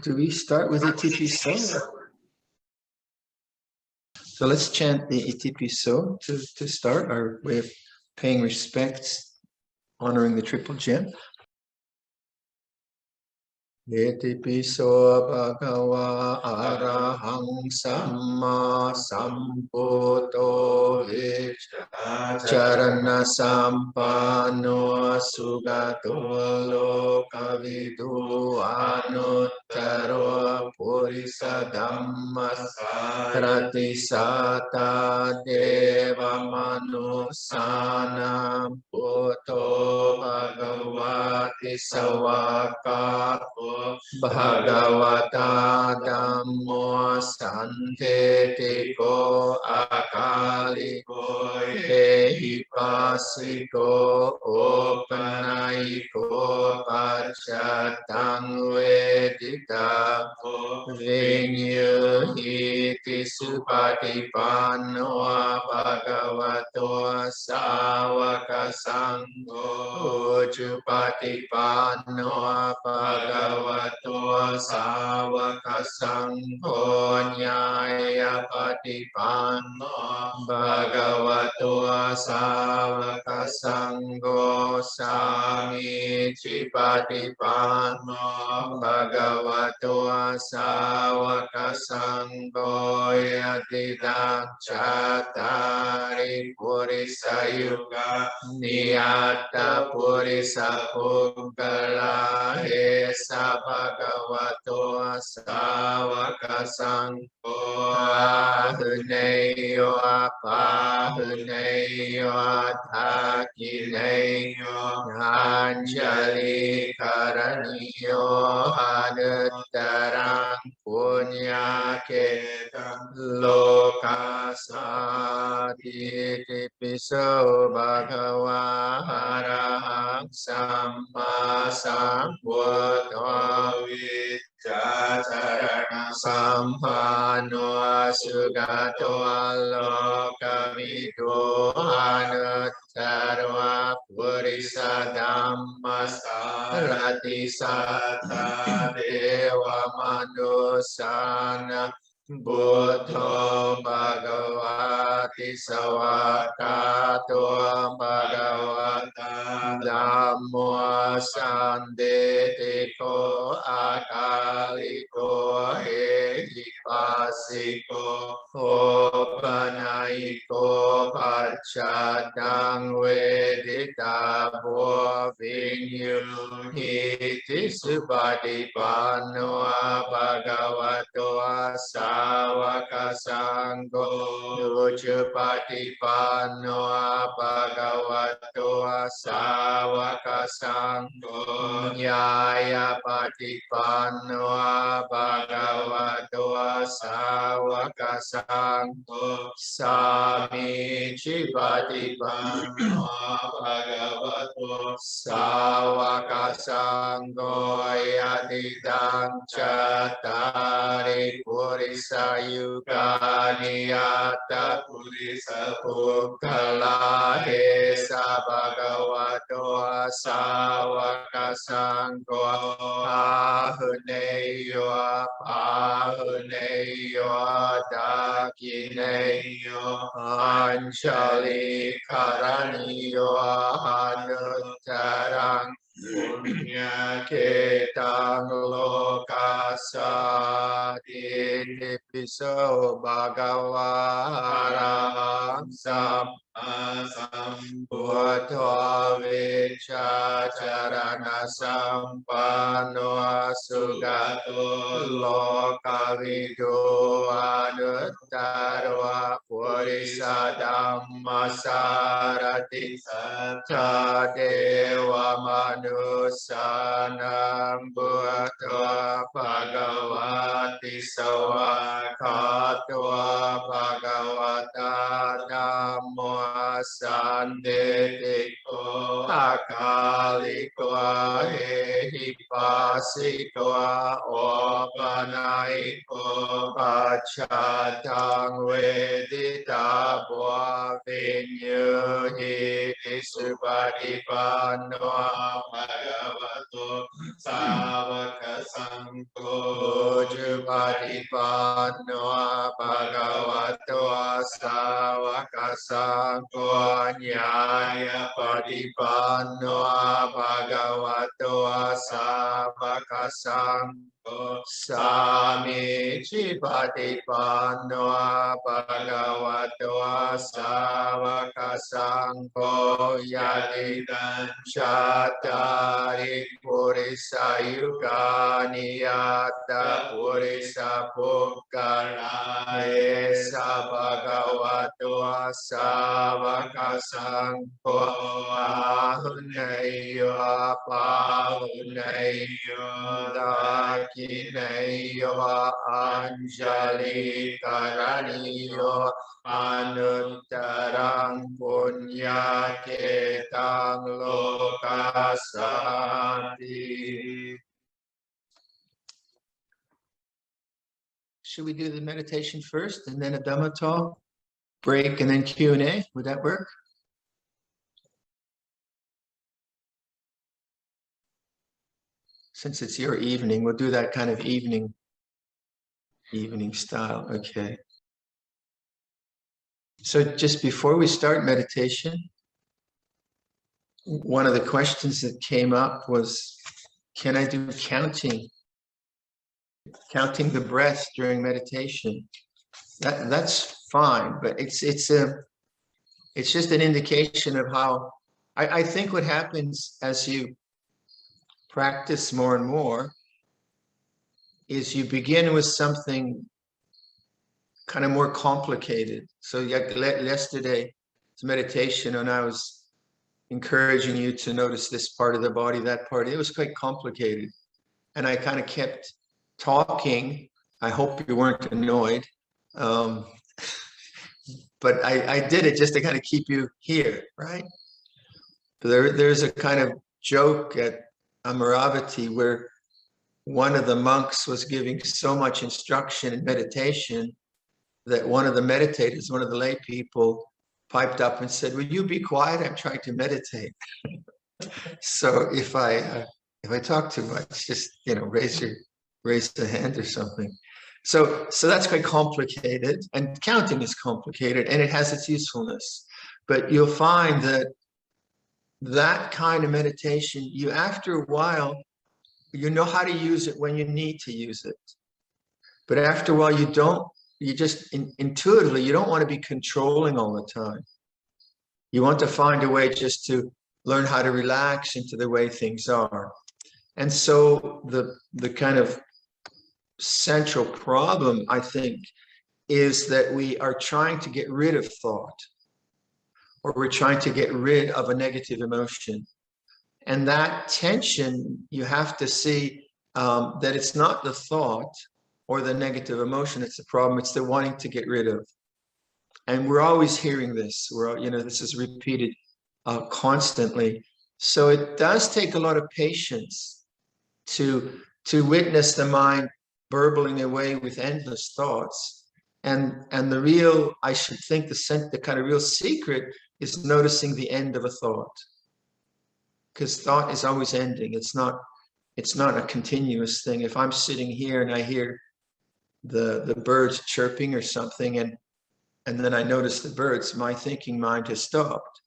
Do we start with Itipiso? So let's chant the Itipiso to start our way of paying respects, honoring the triple gem. Itipiso bhagava arahang samma sambuddho charana sampano sugato lokavidu anuttaro purisa dhamma sarati sata deva manusana buddho bhagavati sawakato Bhagavata Dhammo Santitiko Akaliko Ehipasiko Opanayiko Pachatang Vedita Vinyuhiti Supatipano Bhagavato Savaka Sangho Chupatipano Bhagavato Savaka Sangho Nyaya Patipano Bhagavato Savaka Sangho Sami Chipatipano Bhagavato Savaka Sangho Yatidam Chatari Purisa Yuga Niyata Purisa Puggala Esa Bhagavato Savaka Sangho Ahuneyo Apahuneyo Athakineyo Anjali Karaniyo Anuttarang Punya Ketam Lokasati Tipiso Bhagava Arahang Samma Sambuddho Vichacharana Sampano Sugato Lokavidu Anuttaro Purisa Dhamma Sarati Sata Deva Manusana Buddho Bhagavati Sawakato Bhagavata Dhammo Sandetiko Akaliko Ehipasiko Opanayiko Pachatang Vedita Bo Vinyu Hiti Supatipano Bhagavato Savaka Sangho Chupatipano Bhagavato Savaka Sangho Nyaya Patipano Bhagavato Savaka Sangho Sami Chipatipano Bhagavato Savaka Sangho Yatidam Chatari Purisa Yuga Niyata Purisa Puggala Esa Bhagavato Savaka Sangho Ahuneyo Apahuneyo Dakineyo Anjali Karaniyo Anuttarang Punya Ketang Lokasati Tipiso Bhagava Arahang Samma Sambuddho Vichacharana Sampano Sugato Lokavidu Anuttaro Purisa Dhamma Sarati Sata Deva Manusanam Buddha Bhagavati Sawakato Bhagavata Dhammo Sandetiko Akaliko Ehipasiko Opanayiko Pachatang Vedita Bhava Vinyuhiti Supatipano Bhagavato Savaka Ujupatipanno bhagavato savakasangho nyaya patipanno bhagavato savakasangho Samichi patipanno bhagavato savakasangho yadidan Chatari Purisa Yugani Yata Purisa Pukara Esa Bhagavato Savakasangho Ahuneyo Apahuneyo Dakineyo Anjali Karaniyo Anuttarang Punya Ketang Lokasati. Should we do the meditation first and then a Dhamma talk, break, and then Q&A? Would that work? Since it's your evening, we'll do that kind of evening style. Okay. So just before we start meditation, one of the questions that came up was, can I do counting the breath during meditation? That's fine, but it's just an indication of how I think what happens as you practice more and more is you begin with something kind of more complicated. So yesterday's meditation, and I was encouraging you to notice this part of the body, that part, it was quite complicated. And I kind of kept talking. I hope you weren't annoyed. But I did it just to kind of keep you here, right? There's a kind of joke at Amaravati where one of the monks was giving so much instruction in meditation that one of the meditators, one of the lay people, piped up and said, "Will you be quiet? I'm trying to meditate." So if I talk too much, just raise the hand or something. So that's quite complicated, and counting is complicated, and it has its usefulness. But you'll find that kind of meditation, after a while, you know how to use it when you need to use it. But after a while, you just intuitively, you don't want to be controlling all the time. You want to find a way just to learn how to relax into the way things are. And so the kind of central problem, I think, is that we are trying to get rid of thought, or we're trying to get rid of a negative emotion. And that tension, you have to see that it's not the thought or the negative emotion, it's the problem, it's the wanting to get rid of. And we're always hearing this. This is repeated constantly. So it does take a lot of patience to witness the mind burbling away with endless thoughts. And the real, I should think, the kind of real secret is noticing the end of a thought. Because thought is always ending. It's not a continuous thing. If I'm sitting here and I hear the birds chirping or something, and then I notice the birds, my thinking mind has stopped.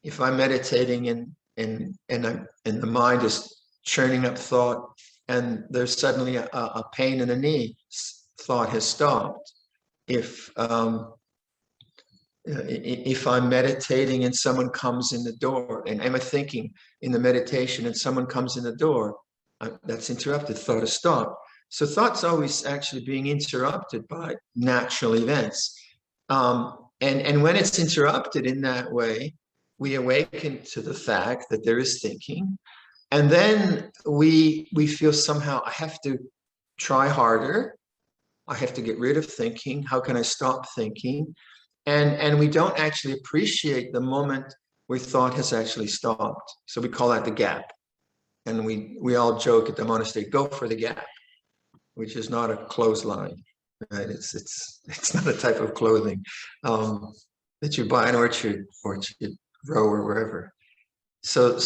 If I'm meditating and the mind is churning up thought, and there's suddenly a pain in the knee, thought has stopped. If I'm meditating and someone comes in the door, and I'm thinking in the meditation and someone comes in the door, that's interrupted, thought has stopped. So thought's always actually being interrupted by natural events. And when it's interrupted in that way, we awaken to the fact that there is thinking. And then we feel somehow, I have to try harder. I have to get rid of thinking. How can I stop thinking? And we don't actually appreciate the moment where thought has actually stopped. So we call that the gap. And we all joke at the monastery, go for the gap, which is not a clothesline, right? It's not a type of clothing that you buy in Orchard Row or wherever. So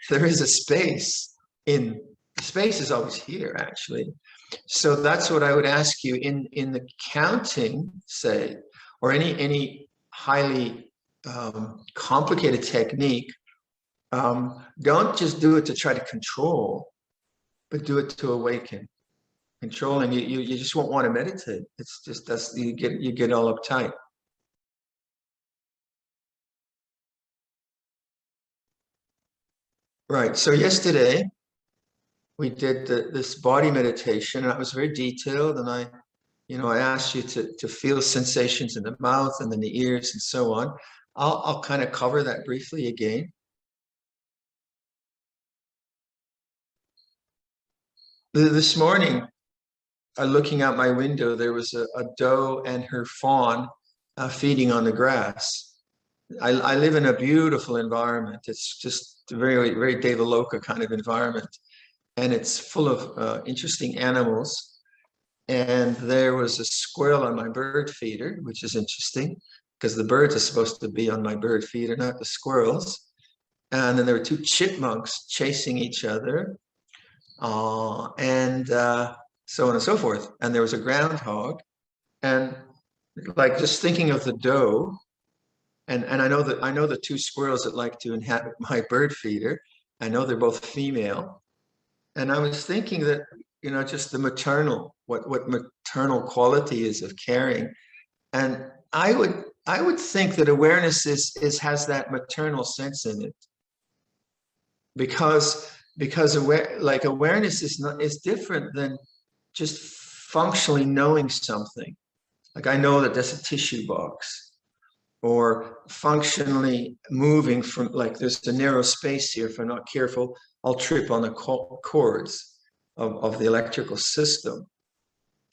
there is a space in space is always here, actually. So that's what I would ask you in the counting, say, or any highly complicated technique. Don't just do it to try to control, but do it to awaken. Controlling, you just won't want to meditate. It's just you get all uptight. Right. So yesterday we did this body meditation, and it was very detailed. And I asked you to feel sensations in the mouth and then the ears and so on. I'll kind of cover that briefly again. This morning, looking out my window, there was a doe and her fawn feeding on the grass. I live in a beautiful environment. It's just a very, very Devaloka kind of environment. And it's full of interesting animals. And there was a squirrel on my bird feeder, which is interesting because the birds are supposed to be on my bird feeder, not the squirrels. And then there were two chipmunks chasing each other, and so on and so forth. And there was a groundhog. And like just thinking of the doe, and I know the two squirrels that like to inhabit my bird feeder. I know they're both female. And I was thinking that, just the maternal, what maternal quality is of caring. And I would think that awareness has that maternal sense in it. Because awareness is different than just functionally knowing something. Like I know that there's a tissue box, or functionally moving from, like there's a narrow space here. If I'm not careful, I'll trip on the cords of the electrical system.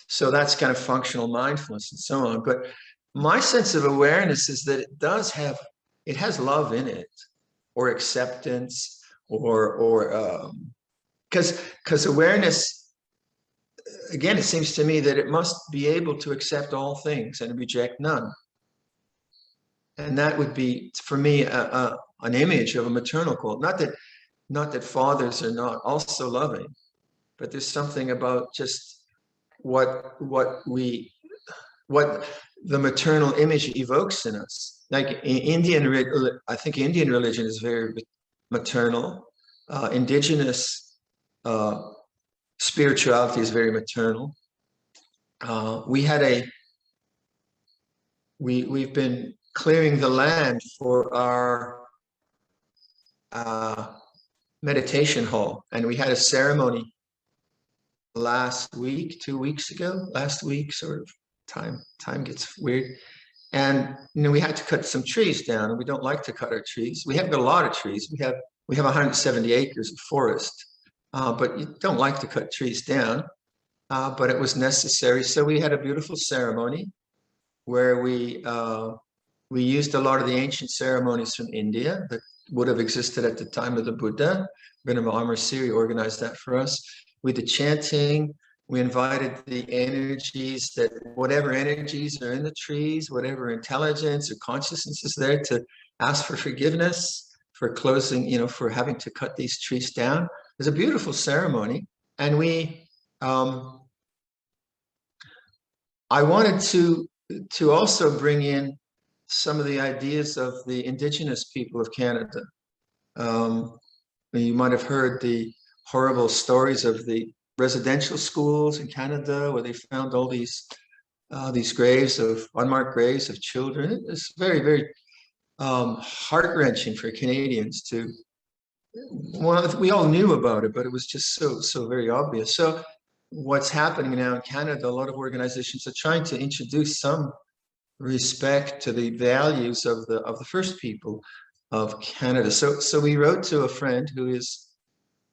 So that's kind of functional mindfulness and so on. But my sense of awareness is that it has love in it, or acceptance, or because awareness, again, it seems to me that it must be able to accept all things and reject none. And that would be, for me, an image of a maternal quality. Not that fathers are not also loving, but there's something about just what the maternal image evokes in us. Like I think Indian religion is very maternal. Indigenous spirituality is very maternal. We've been clearing the land for our meditation hall, and we had a ceremony last week, 2 weeks ago, last week, sort of time gets weird. And we had to cut some trees down, and we don't like to cut our trees. We have got a lot of trees. We have 170 acres of forest, but you don't like to cut trees down. But it was necessary. So we had a beautiful ceremony where we used a lot of the ancient ceremonies from India that would have existed at the time of the Buddha. Viradhammo organized that for us. We did chanting. We invited the energies, that whatever energies are in the trees, whatever intelligence or consciousness is there, to ask for forgiveness for closing, for having to cut these trees down. It was a beautiful ceremony. And I wanted to also bring in some of the ideas of the Indigenous people of Canada. You might have heard the horrible stories of the residential schools in Canada, where they found all these unmarked graves of children. It's very, very heart-wrenching for Canadians to. Well, we all knew about it, but it was just so very obvious. So what's happening now in Canada, a lot of organizations are trying to introduce some respect to the values of the first people of Canada. So we wrote to a friend who is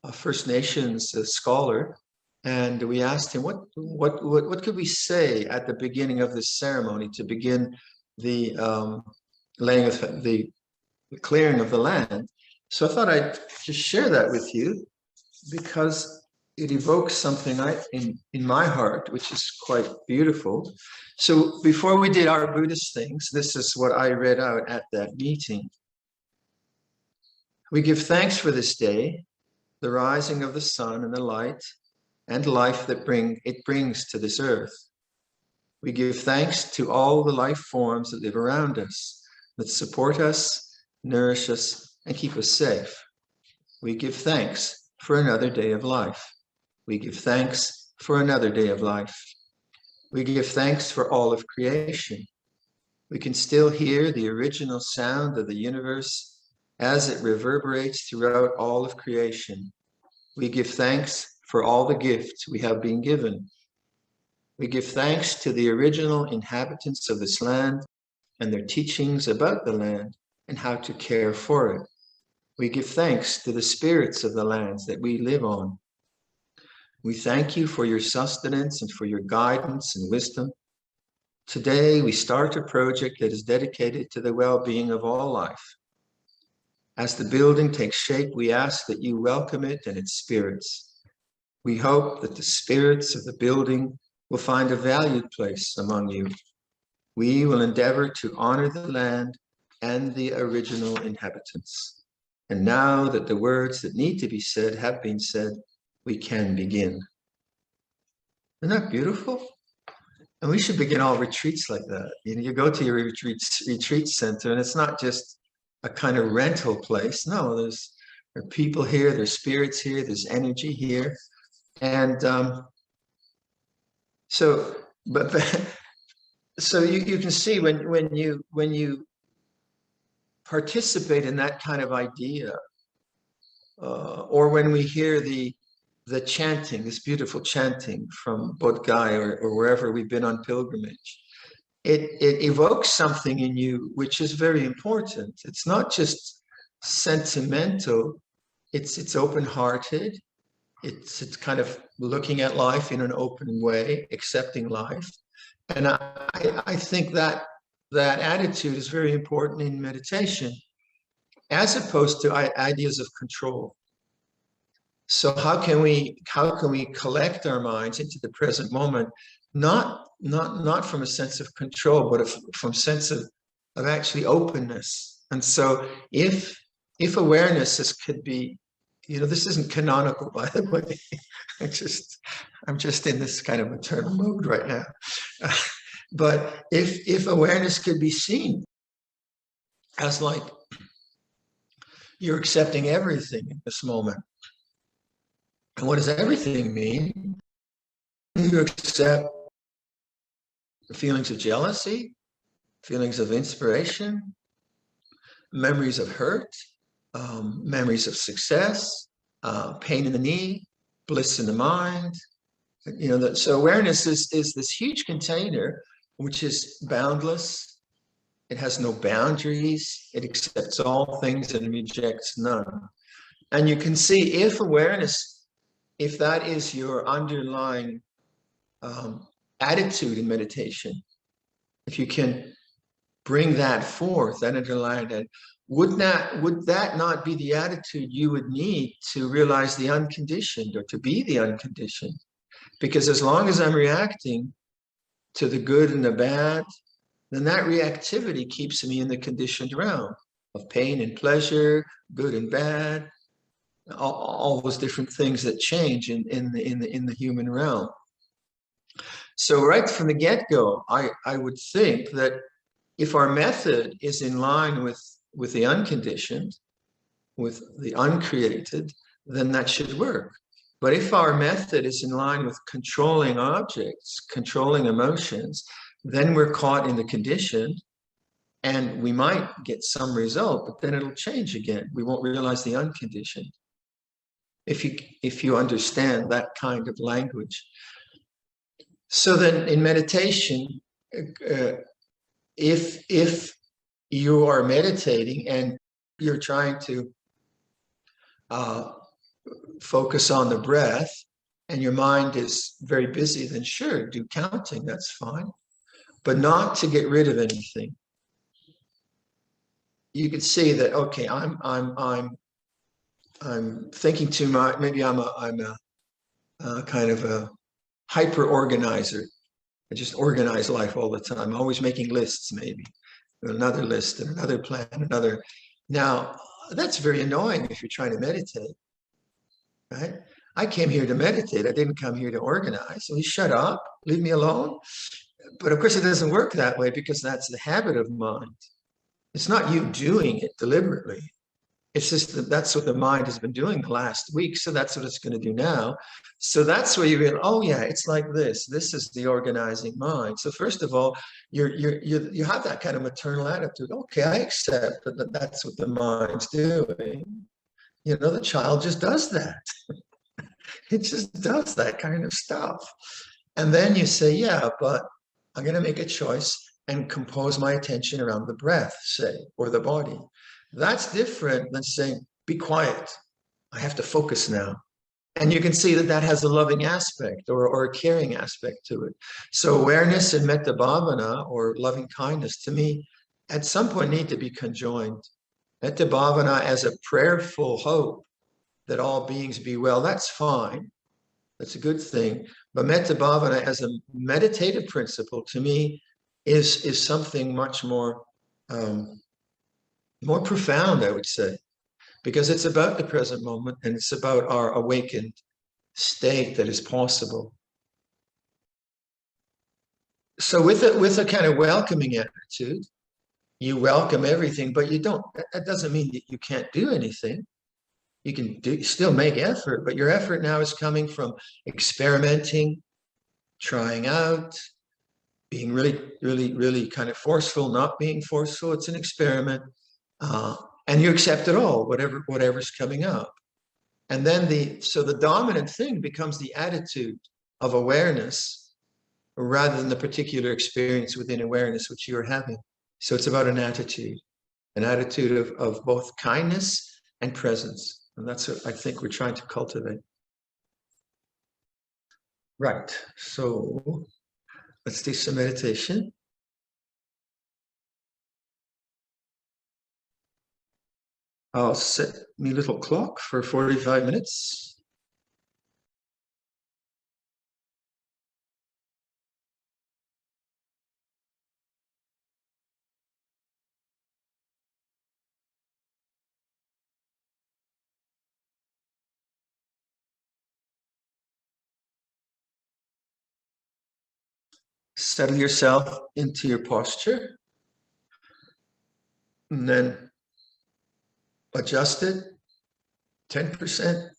a First Nations scholar, and we asked him what could we say at the beginning of this ceremony to begin the laying of the clearing of the land. So I thought I'd just share that with you, because it evokes something in my heart, which is quite beautiful. So before we did our Buddhist things, this is what I read out at that meeting. We give thanks for this day, the rising of the sun and the light and life that it brings to this earth. We give thanks to all the life forms that live around us, that support us, nourish us, and keep us safe. We give thanks for another day of life. We give thanks for another day of life. We give thanks for all of creation. We can still hear the original sound of the universe as it reverberates throughout all of creation. We give thanks for all the gifts we have been given. We give thanks to the original inhabitants of this land and their teachings about the land and how to care for it. We give thanks to the spirits of the lands that we live on. We thank you for your sustenance and for your guidance and wisdom. Today, we start a project that is dedicated to the well-being of all life. As the building takes shape, we ask that you welcome it and its spirits. We hope that the spirits of the building will find a valued place among you. We will endeavor to honor the land and the original inhabitants. And now that the words that need to be said have been said, we can begin. Isn't that beautiful? And we should begin all retreats like that. You know, you go to your retreat center, and it's not just a kind of rental place. No, there are people here, there's spirits here, there's energy here. And so you can see when you participate in that kind of idea, or when we hear the chanting, this beautiful chanting from Bodh Gaya or wherever we've been on pilgrimage, it evokes something in you which is very important. It's not just sentimental, it's open-hearted. It's kind of looking at life in an open way, accepting life. And I think that attitude is very important in meditation, as opposed to ideas of control. So how can we collect our minds into the present moment, not from a sense of control, but from a sense of actually openness. And so if awareness could be, you know, this isn't canonical, by the way. I'm just in this kind of maternal mode right now. But if awareness could be seen as like you're accepting everything in this moment. And what does everything mean? You accept the feelings of jealousy, feelings of inspiration, memories of hurt, memories of success, pain in the knee, bliss in the mind. You know, so awareness is this huge container which is boundless. It has no boundaries. It accepts all things and rejects none. And you can see if awareness, if that is your underlying attitude in meditation, if you can bring that forth, that underlying, would that not be the attitude you would need to realize the unconditioned or to be the unconditioned? Because as long as I'm reacting to the good and the bad, then that reactivity keeps me in the conditioned realm of pain and pleasure, good and bad, all those different things that change in the human realm. So right from the get-go, I would think that if our method is in line with the unconditioned, with the uncreated, then that should work. But if our method is in line with controlling objects, controlling emotions, then we're caught in the conditioned, and we might get some result, but then it'll change again. We won't realize the unconditioned. If you understand that kind of language. So then in meditation, if you are meditating and you're trying to focus on the breath and your mind is very busy, then sure, do counting, that's fine, but not to get rid of anything. You could see that, okay, I'm thinking too much. Maybe I'm a kind of a hyper organizer. I just organize life all the time, always making lists, maybe another list and another plan, another. Now that's very annoying if you're trying to meditate. right? I came here to meditate. I didn't come here to organize. So shut up, leave me alone. But of course, it doesn't work that way because that's the habit of mind. It's not you doing it deliberately. It's just that that's what the mind has been doing the last week. So that's what it's going to do now. So that's where you realize, oh yeah, it's like this. This is the organizing mind. So first of all, you have that kind of maternal attitude. Okay, I accept that that's what the mind's doing. You know, the child just does that. It just does that kind of stuff. And then you say, yeah, but I'm going to make a choice and compose my attention around the breath, say, or the body. That's different than saying, be quiet. I have to focus now. And you can see that that has a loving aspect or a caring aspect to it. So awareness and metta bhavana or loving kindness to me at some point need to be conjoined. Metta bhavana as a prayerful hope that all beings be well, that's fine. That's a good thing. But metta bhavana as a meditative principle to me is something much more more profound, I would say, because it's about the present moment and it's about our awakened state that is possible. So with a kind of welcoming attitude, you welcome everything, but you don't. That doesn't mean that you can't do anything. You can still make effort, but your effort now is coming from experimenting, trying out, being really kind of forceful, not being forceful. It's an experiment, and you accept it all, whatever's coming up. And then the dominant thing becomes the attitude of awareness rather than the particular experience within awareness which you're having. So it's about an attitude of both kindness and presence. And that's what I think we're trying to cultivate. Right. So let's do some meditation. I'll set my little clock for 45 minutes. Settle yourself into your posture and then adjust it 10%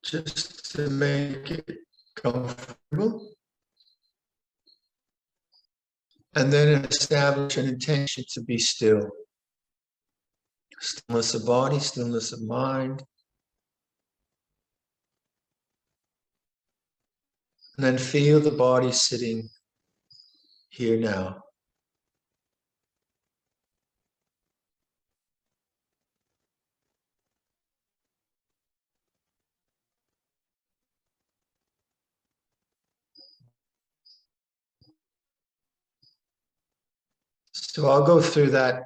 just to make it comfortable. And then establish an intention to be still. Stillness of body, stillness of mind. And then feel the body sitting here now. So I'll go through that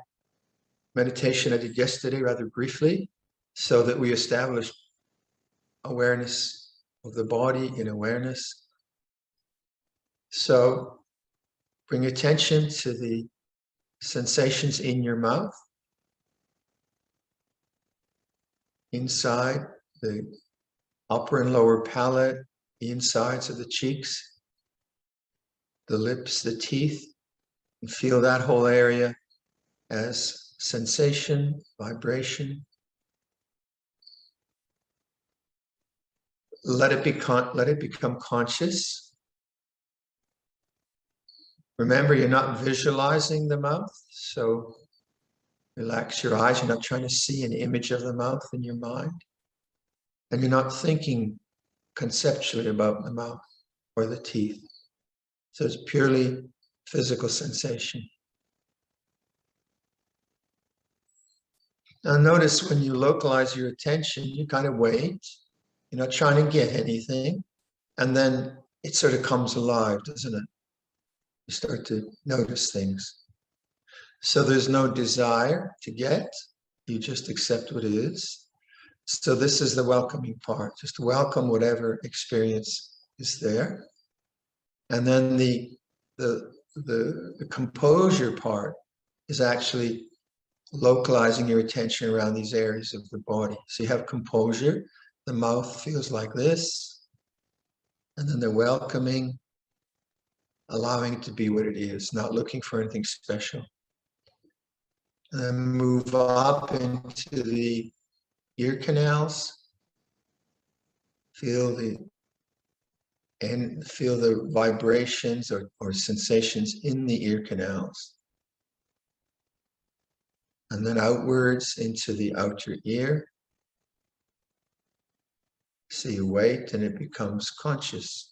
meditation I did yesterday rather briefly so that we establish awareness of the body in awareness. So bring attention to the sensations in your mouth, inside the upper and lower palate, the insides of the cheeks, the lips, the teeth, and feel that whole area as sensation, vibration. Let it become conscious. Remember, you're not visualizing the mouth, so relax your eyes. You're not trying to see an image of the mouth in your mind. And you're not thinking conceptually about the mouth or the teeth. So it's purely physical sensation. Now notice when you localize your attention, you kind of wait. You're not trying to get anything. And then it sort of comes alive, doesn't it? You start to notice things. So there's no desire to get. You just accept what it is. So this is the welcoming part. Just welcome whatever experience is there. And then the composure part is actually localizing your attention around these areas of the body. So you have composure, the mouth feels like this, and then the welcoming, allowing it to be what it is, not looking for anything special. And then move up into the ear canals. Feel the vibrations or sensations in the ear canals. And then outwards into the outer ear. So you wait and it becomes conscious.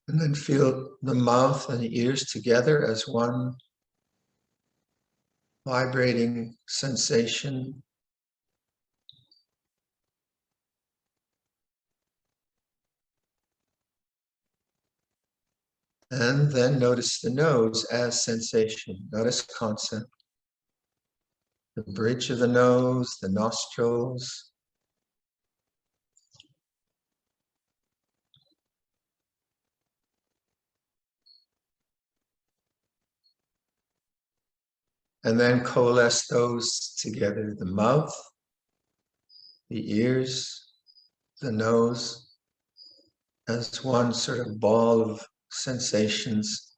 And then feel the mouth and the ears together as one vibrating sensation. And then notice the nose as sensation, not as concept. The bridge of the nose, the nostrils. And then coalesce those together, the mouth, the ears, the nose, as one sort of ball of sensations.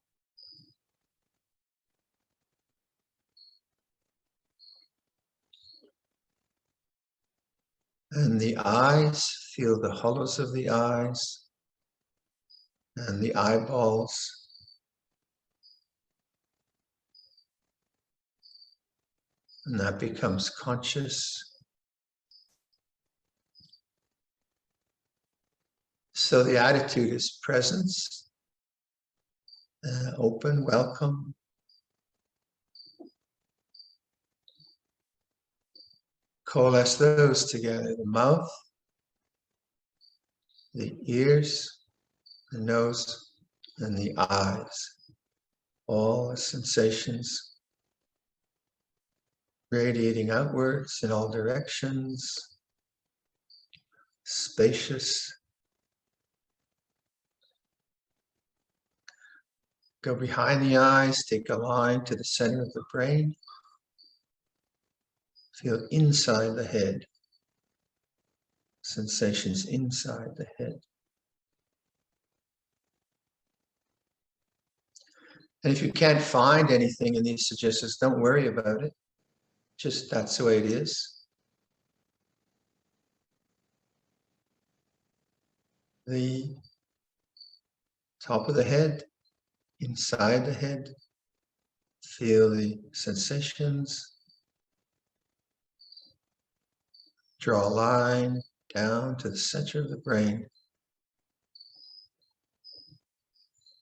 And the eyes, feel the hollows of the eyes and the eyeballs. And that becomes conscious. So the attitude is presence, open, welcome. Coalesce those together, the mouth, the ears, the nose, and the eyes. All sensations radiating outwards in all directions, spacious. Go behind the eyes, take a line to the center of the brain. Feel inside the head, sensations inside the head. And if you can't find anything in these suggestions, don't worry about it. Just that's the way it is. The top of the head, inside the head, feel the sensations. Draw a line down to the center of the brain.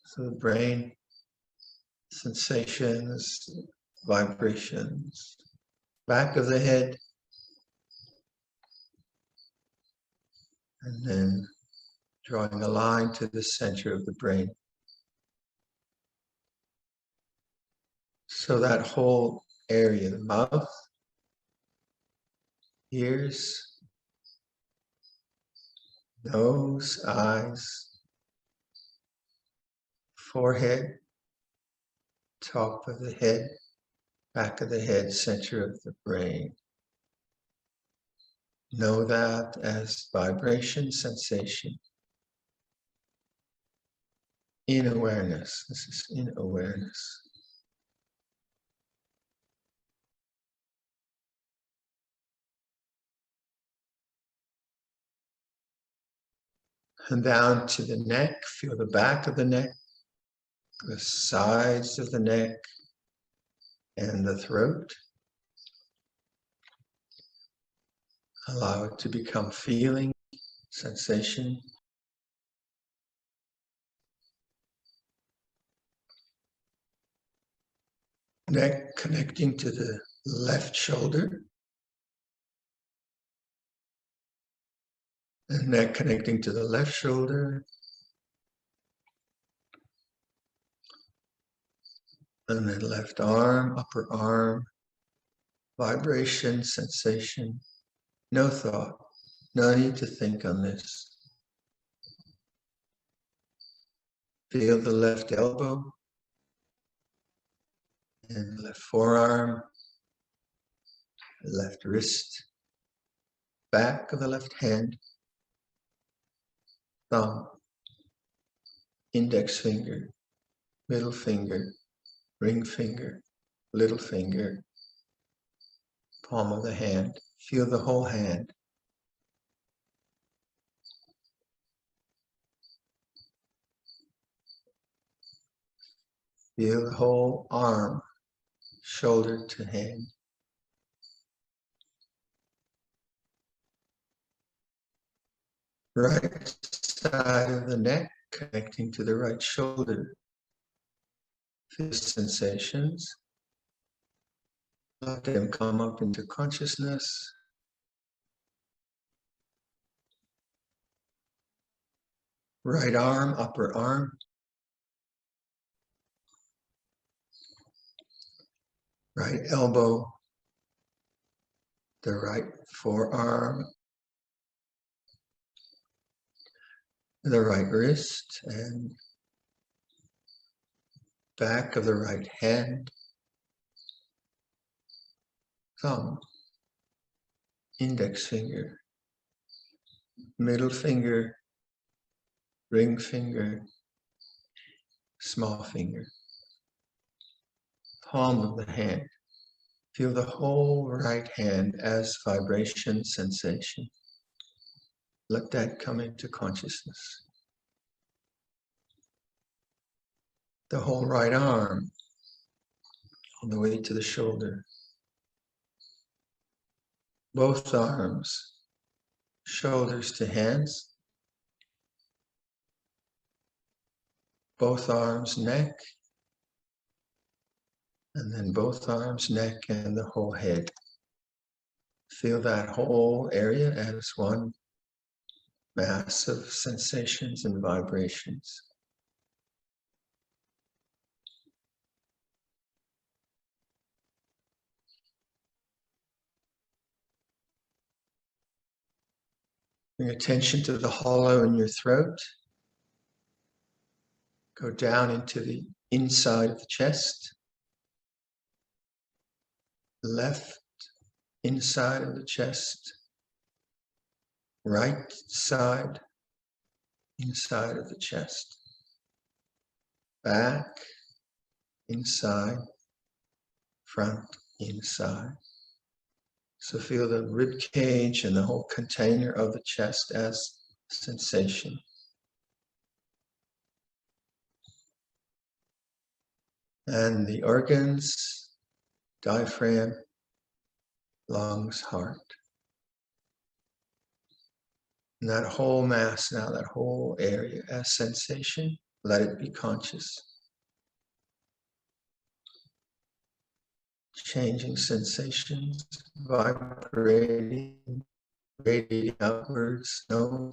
So the brain, sensations, vibrations. Back of the head. And then drawing a line to the center of the brain. So that whole area, the mouth, ears, nose, eyes, forehead, top of the head, back of the head, center of the brain. Know that as vibration, sensation. In awareness. This is in awareness. And down to the neck, feel the back of the neck, the sides of the neck, and the throat. Allow it to become feeling, sensation. Neck connecting to the left shoulder. And neck connecting to the left shoulder. And then left arm, upper arm, vibration, sensation, no thought, no need to think on this. Feel the left elbow and left forearm, left wrist, back of the left hand, thumb, index finger, middle finger, ring finger, little finger, palm of the hand. Feel the whole hand. Feel the whole arm, shoulder to hand. Right side of the neck connecting to the right shoulder. Feel sensations. Let them come up into consciousness. Right arm, upper arm. Right elbow. The right forearm. The right wrist and back of the right hand. Thumb. Index finger. Middle finger. Ring finger. Small finger. Palm of the hand. Feel the whole right hand as vibration, sensation. Let that come into consciousness. The whole right arm, on the way to the shoulder. Both arms, shoulders to hands. Both arms, neck. And then both arms, neck, and the whole head. Feel that whole area as one mass of sensations and vibrations. Bring attention to the hollow in your throat. Go down into the inside of the chest. Left inside of the chest. Right side inside of the chest. Back, inside, front, inside. So feel the rib cage and the whole container of the chest as sensation. And the organs, diaphragm, lungs, heart. And that whole mass now, that whole area as sensation, let it be conscious. Changing sensations, vibrating, radiating outwards, no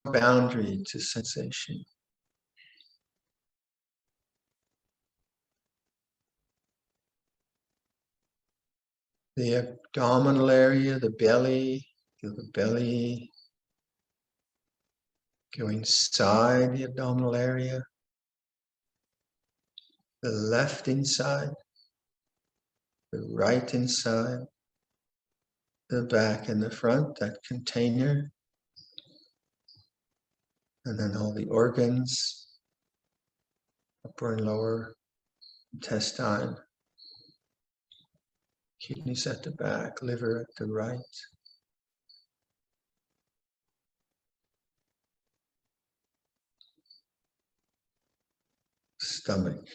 boundary to sensation. The abdominal area, the belly, feel the belly. Go inside the abdominal area. The left inside. The right inside. The back and the front, that container. And then all the organs. Upper and lower intestine. Kidneys at the back, liver at the right. Stomach.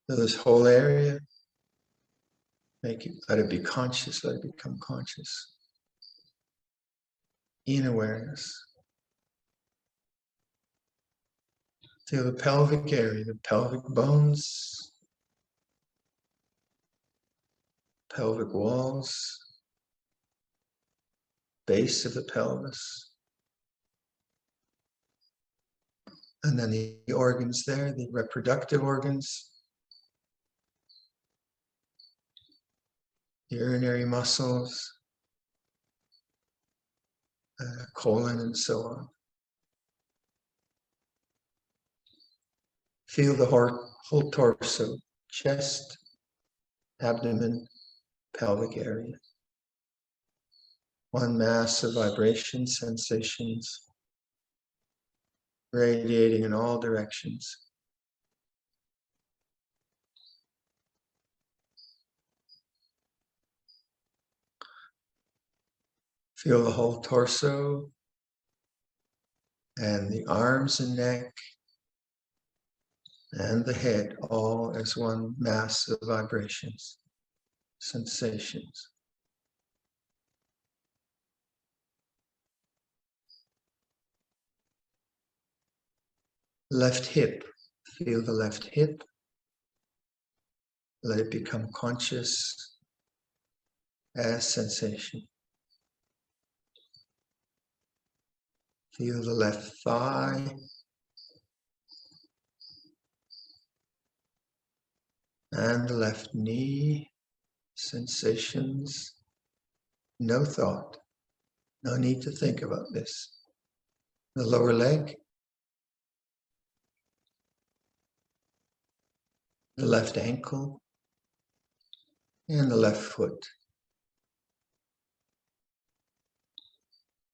So this whole area, let it be conscious, let it become conscious. In awareness. Feel the pelvic area, the pelvic bones, pelvic walls, base of the pelvis. And then the organs there, the reproductive organs, urinary muscles, colon, and so on. Feel the whole torso, chest, abdomen, pelvic area. One mass of vibration, sensations, radiating in all directions. Feel the whole torso and the arms and neck and the head all as one mass of vibrations, sensations. Left hip, feel the left hip. Let it become conscious as sensation. Feel the left thigh. And the left knee, sensations, no thought, no need to think about this. The lower leg, the left ankle, and the left foot.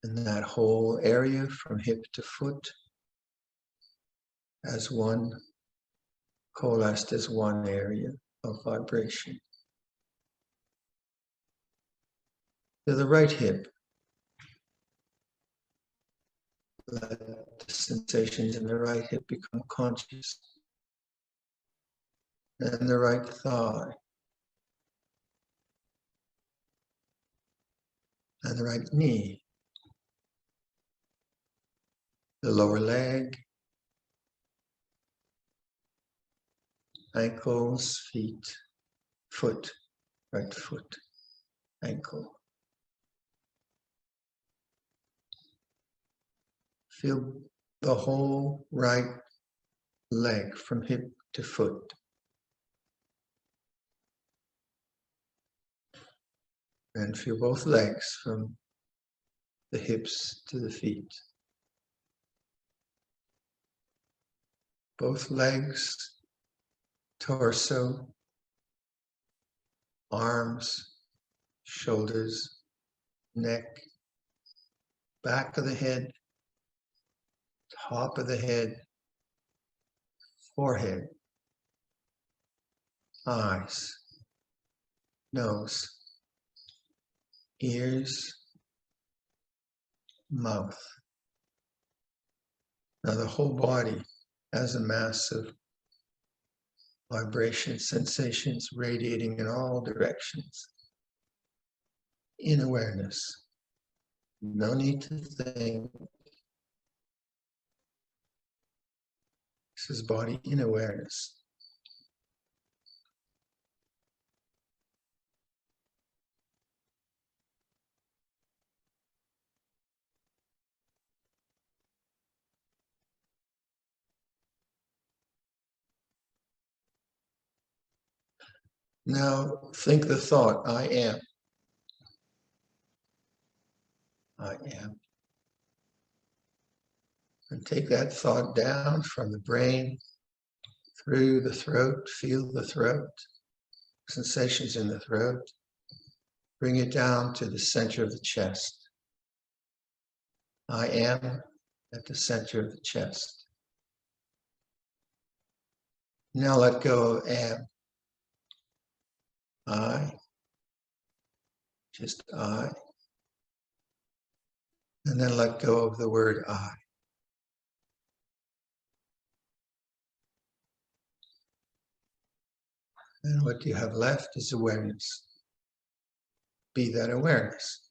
And that whole area from hip to foot as one, coalesced as one area of vibration. To the right hip, let the sensations in the right hip become conscious. And the right thigh. And the right knee. The lower leg. Ankles, feet, foot, right foot, ankle. Feel the whole right leg from hip to foot. And feel both legs from the hips to the feet. Both legs, torso, arms, shoulders, neck, back of the head, top of the head, forehead, eyes, nose, ears, mouth. Now the whole body as a mass of vibration, sensations radiating in all directions. In awareness. No need to think. This is body in awareness. Now think the thought, I am. I am. And take that thought down from the brain, through the throat, feel the throat, sensations in the throat. Bring it down to the center of the chest. I am at the center of the chest. Now let go of am. I, just I. And then let go of the word I. And what you have left is awareness. Be that awareness.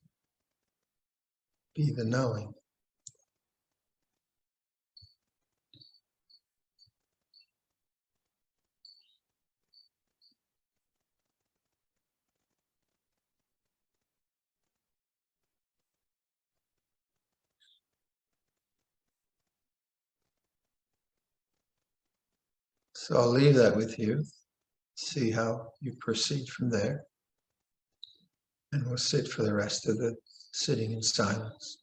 Be the knowing. So I'll leave that with you. See how you proceed from there. And we'll sit for the rest of the sitting in silence.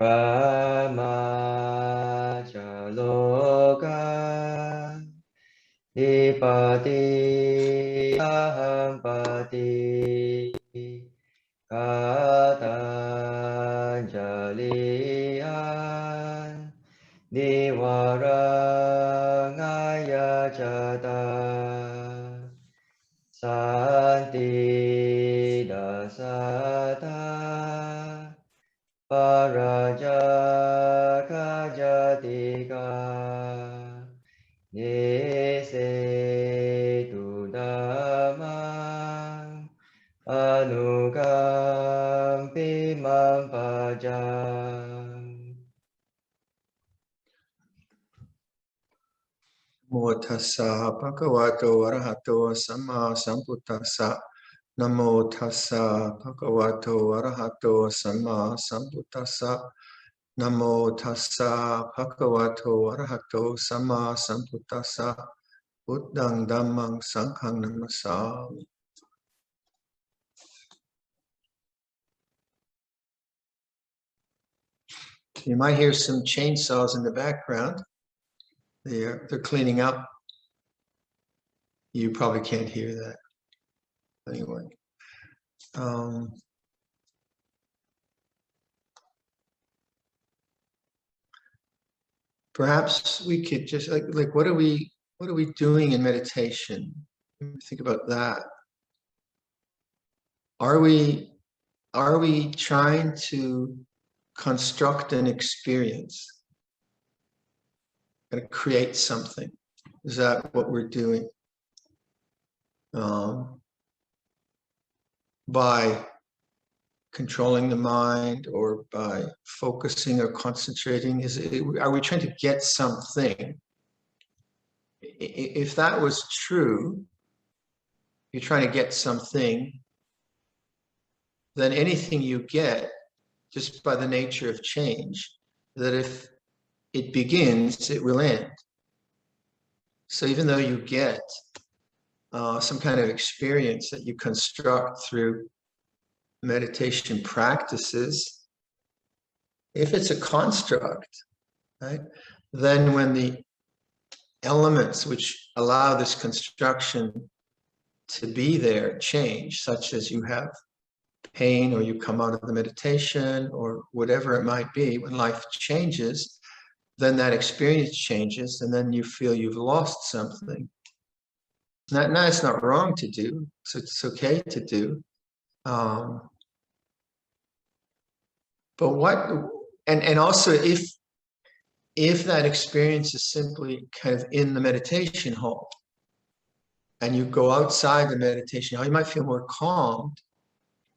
Brahma Jaloka Dipati Ahampati Katanjalian Niwarangaya Jata Santi Dasata Parajaka Jatika Yesetu Dhamma Anukampi Mampajam. Namo tassa bhagavato arahato samma sambuddhassa. Namo tassa bhagavato arahato samma sambuddhassa. Namo tassa bhagavato arahato samma sambuddhassa. Buddhang dhammang sanghang namasami. You might hear some chainsaws in the background. They're cleaning up. You probably can't hear that. Anyway. Perhaps we could just like what are we doing in meditation? Think about that. Are we trying to construct an experience and create something? Is that what we're doing? By controlling the mind or by focusing or concentrating? Are we trying to get something? If that was true, you're trying to get something, then anything you get, just by the nature of change, that if it begins, it will end. So even though you get some kind of experience that you construct through meditation practices, if it's a construct, right, then when the elements which allow this construction to be there change, such as you have pain or you come out of the meditation or whatever it might be, when life changes, then that experience changes and then you feel you've lost something. Now it's not wrong to do, so it's okay to do. But what, and also if that experience is simply kind of in the meditation hall and you go outside the meditation hall, you might feel more calmed,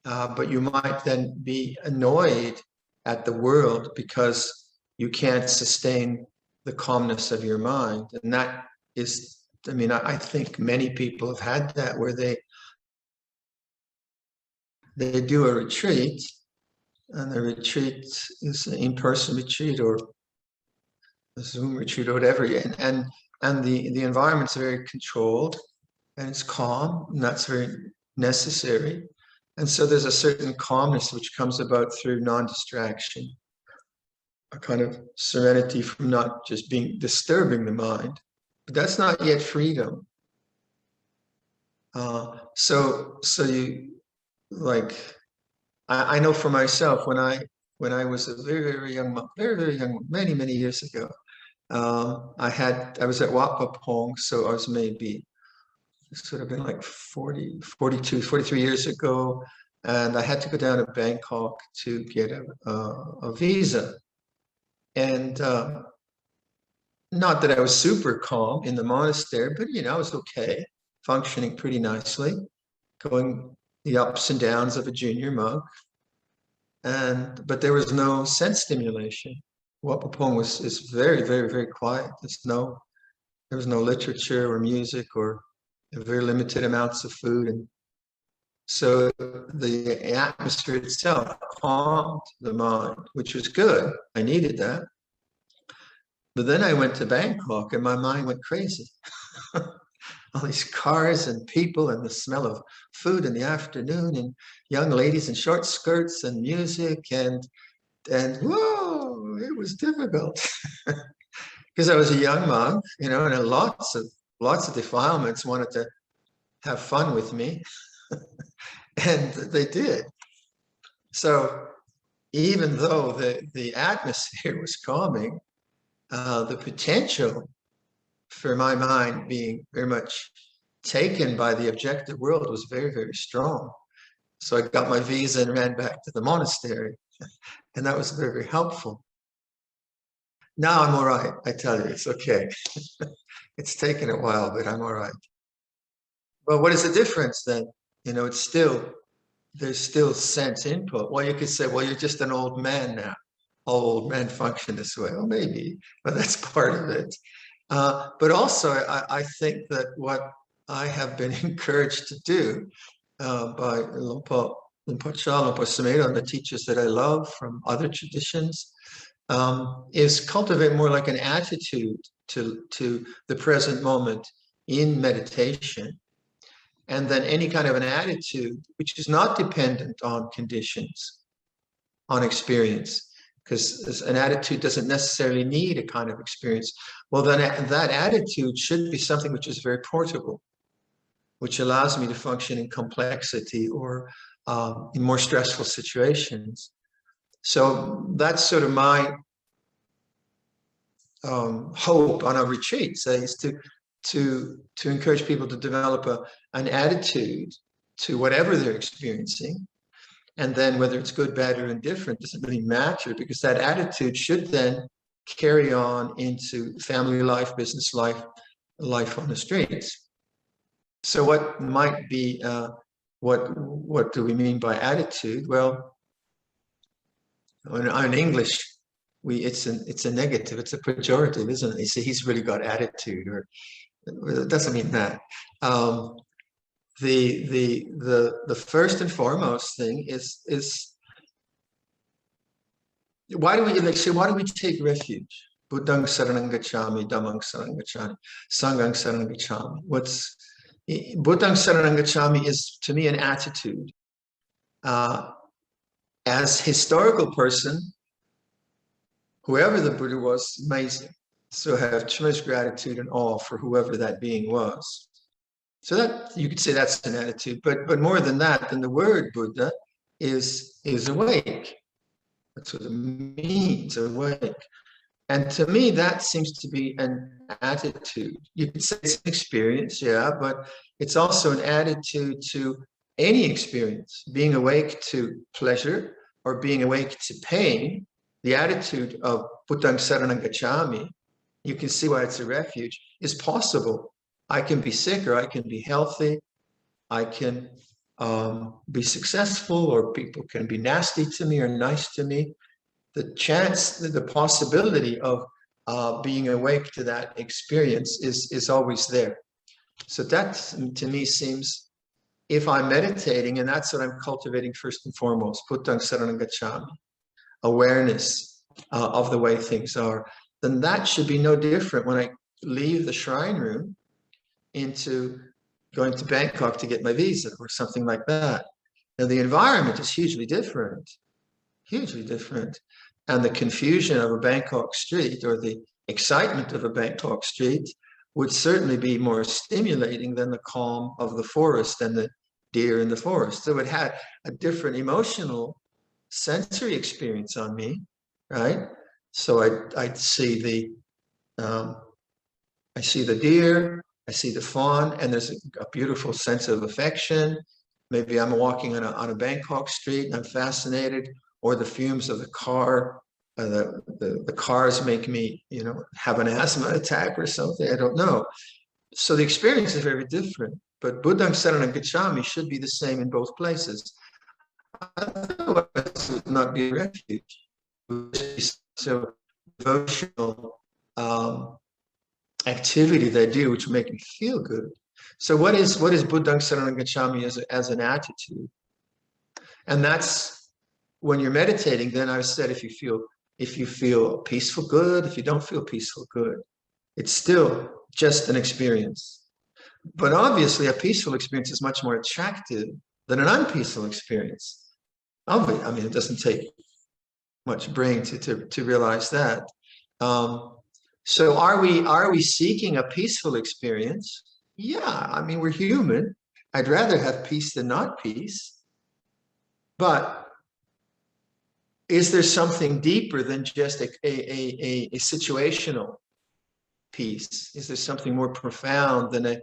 but you might then be annoyed at the world because you can't sustain the calmness of your mind. And that is, I mean, I think many people have had that where they do a retreat, and the retreat is an in-person retreat or a Zoom retreat or whatever, and the environment's very controlled and it's calm, and that's very necessary. And so there's a certain calmness which comes about through non-distraction, a kind of serenity from not just disturbing the mind, but that's not yet freedom. So you, like, I know for myself, when I was a very, very young monk, very young, many years ago, I was at Wat Pah Pong, so I was maybe sort of been like 42, 43 years ago, and I had to go down to Bangkok to get a visa. And not that I was super calm in the monastery, but I was okay, functioning pretty nicely, going the ups and downs of a junior monk. But there was no sense stimulation. Wat Pah Pong is very, very, very quiet. There was no literature or music or very limited amounts of food. And so the atmosphere itself calmed the mind, which was good. I needed that. But then I went to Bangkok and my mind went crazy. All these cars and people and the smell of food in the afternoon and young ladies in short skirts and music and whoa, it was difficult because I was a young monk, you know, and lots of defilements wanted to have fun with me, and they did. So even though the atmosphere was calming, the potential for my mind being very much taken by the objective world was very, very strong. So I got my visa and ran back to the monastery, and that was very, very helpful. Now I'm all right, I tell you, it's okay. It's taken a while, but I'm all right. But what is the difference then? You know, there's still sense input. Well, you could say, well, you're just an old man now. All old men function this way. Well, maybe, but that's part of it. But also, I think that what I have been encouraged to do by Luang Por Chah, Luang Por Sumedho, and the teachers that I love from other traditions, is cultivate more like an attitude to the present moment in meditation. And then any kind of an attitude which is not dependent on conditions, on experience, because an attitude doesn't necessarily need a kind of experience. Well, then that attitude should be something which is very portable, which allows me to function in complexity or in more stressful situations. So that's sort of my hope on our retreats, is to encourage people to develop an attitude to whatever they're experiencing. And then whether it's good, bad, or indifferent doesn't really matter, because that attitude should then carry on into family life, business life, life on the streets. So what might be, what do we mean by attitude? Well, in English, it's a negative, it's a pejorative, isn't it? You say he's really got attitude, or it doesn't mean that. The first and foremost thing is why do we take refuge? Buddhang saranang gacchami, dhammang saranang gacchami, sanghang saranang gacchami. Buddhang saranang gacchami is, to me, an attitude. As historical person, whoever the Buddha was, amazing. So I have tremendous gratitude and awe for whoever that being was. So that, you could say that's an attitude, but more than that, then the word Buddha is awake. That's what it means, awake. And to me, that seems to be an attitude. You could say it's an experience, yeah, but it's also an attitude to any experience, being awake to pleasure or being awake to pain. The attitude of Buddhang saranang gacchami, you can see why it's a refuge, is possible. I can be sick or I can be healthy. I can be successful, or people can be nasty to me or nice to me. The chance, the possibility of being awake to that experience is always there. So that, to me, seems, if I'm meditating, and that's what I'm cultivating first and foremost, Buddhang saranang gacchami, awareness of the way things are, then that should be no different when I leave the shrine room into going to Bangkok to get my visa or something like that. Now, the environment is hugely different. And the confusion of a Bangkok street, or the excitement of a Bangkok street, would certainly be more stimulating than the calm of the forest and the deer in the forest. So it had a different emotional sensory experience on me, right? So I'd see the deer, I see the fawn, and there's a beautiful sense of affection. Maybe I'm walking on a Bangkok street and I'm fascinated, or the fumes of the car, the cars make me, have an asthma attack or something. I don't know. So the experience is very different. But Buddhang saranang gacchami should be the same in both places. Otherwise, it would not be a refuge. It would be so devotional activity they do, which will make me feel good. So what is Buddhang saranang gacchami as an attitude? And that's when you're meditating. Then I said, if you feel peaceful, good. If you don't feel peaceful, good. It's still just an experience. But obviously, a peaceful experience is much more attractive than an unpeaceful experience. I mean, it doesn't take much brain to realize that. So are we seeking a peaceful experience? Yeah, I mean, we're human. I'd rather have peace than not peace. But is there something deeper than just a situational peace? Is there something more profound than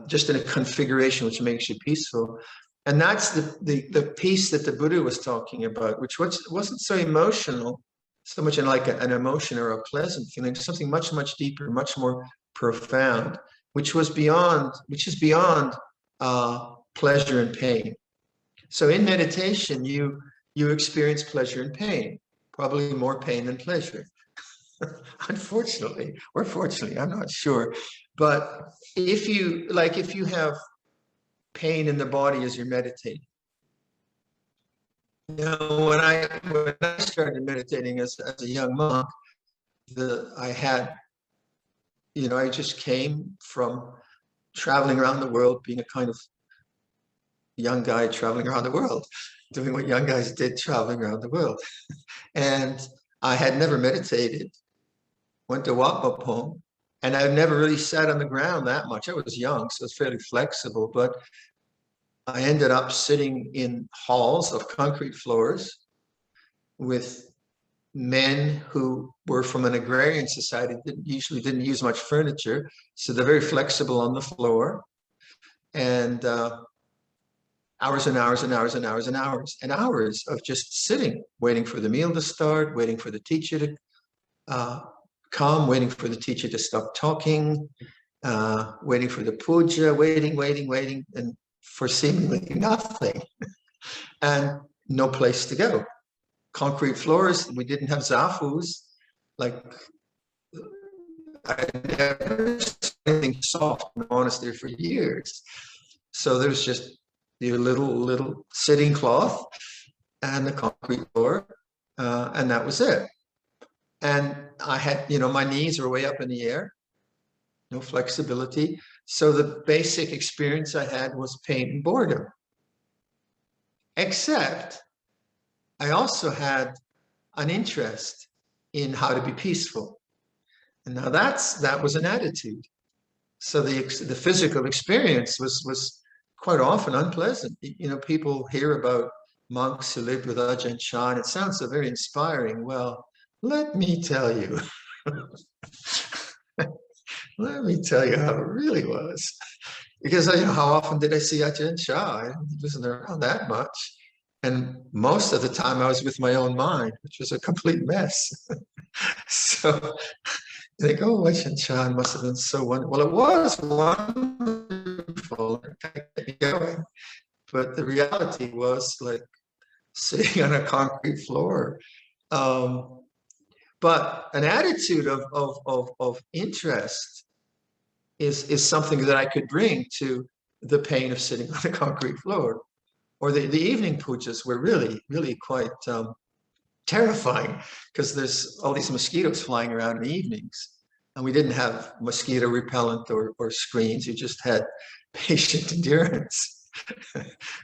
just in a configuration which makes you peaceful? And that's the peace that the Buddha was talking about, which wasn't so emotional, so much in like an emotion or a pleasant feeling, something much, much deeper, much more profound, which is beyond pleasure and pain. So in meditation, you experience pleasure and pain, probably more pain than pleasure. Unfortunately, or fortunately, I'm not sure. But if you have pain in the body as you're meditating, when I started meditating as a young monk, I just came from traveling around the world, being a kind of young guy traveling around the world, doing what young guys did traveling around the world. And I had never meditated, went to Wapapoong, and I've never really sat on the ground that much. I was young, so it's fairly flexible, but I ended up sitting in halls of concrete floors with men who were from an agrarian society that usually didn't use much furniture, so they're very flexible on the floor, and hours and hours and hours and hours and hours and hours of just sitting, waiting for the meal to start, waiting for the teacher to come, waiting for the teacher to stop talking, waiting for the puja, waiting, and for seemingly nothing, and no place to go. Concrete floors, we didn't have zafus, like I never seen anything soft in the monastery for years. So there's just your little sitting cloth and the concrete floor, and that was it. And I had, my knees were way up in the air, no flexibility. So the basic experience I had was pain and boredom. Except I also had an interest in how to be peaceful. And now that was an attitude. So the physical experience was quite often unpleasant. People hear about monks who lived with Ajahn Chah, and it sounds so very inspiring. Well, let me tell you. Let me tell you how it really was. Because how often did I see Ajahn Chah? He wasn't around that much. And most of the time I was with my own mind, which was a complete mess. So they go, Ajahn Chah must have been so wonderful. Well, it was wonderful. But the reality was like sitting on a concrete floor. But an attitude of interest is something that I could bring to the pain of sitting on a concrete floor. Or the evening pujas were really, really quite terrifying, because there's all these mosquitoes flying around in the evenings. And we didn't have mosquito repellent or screens. You just had patient endurance,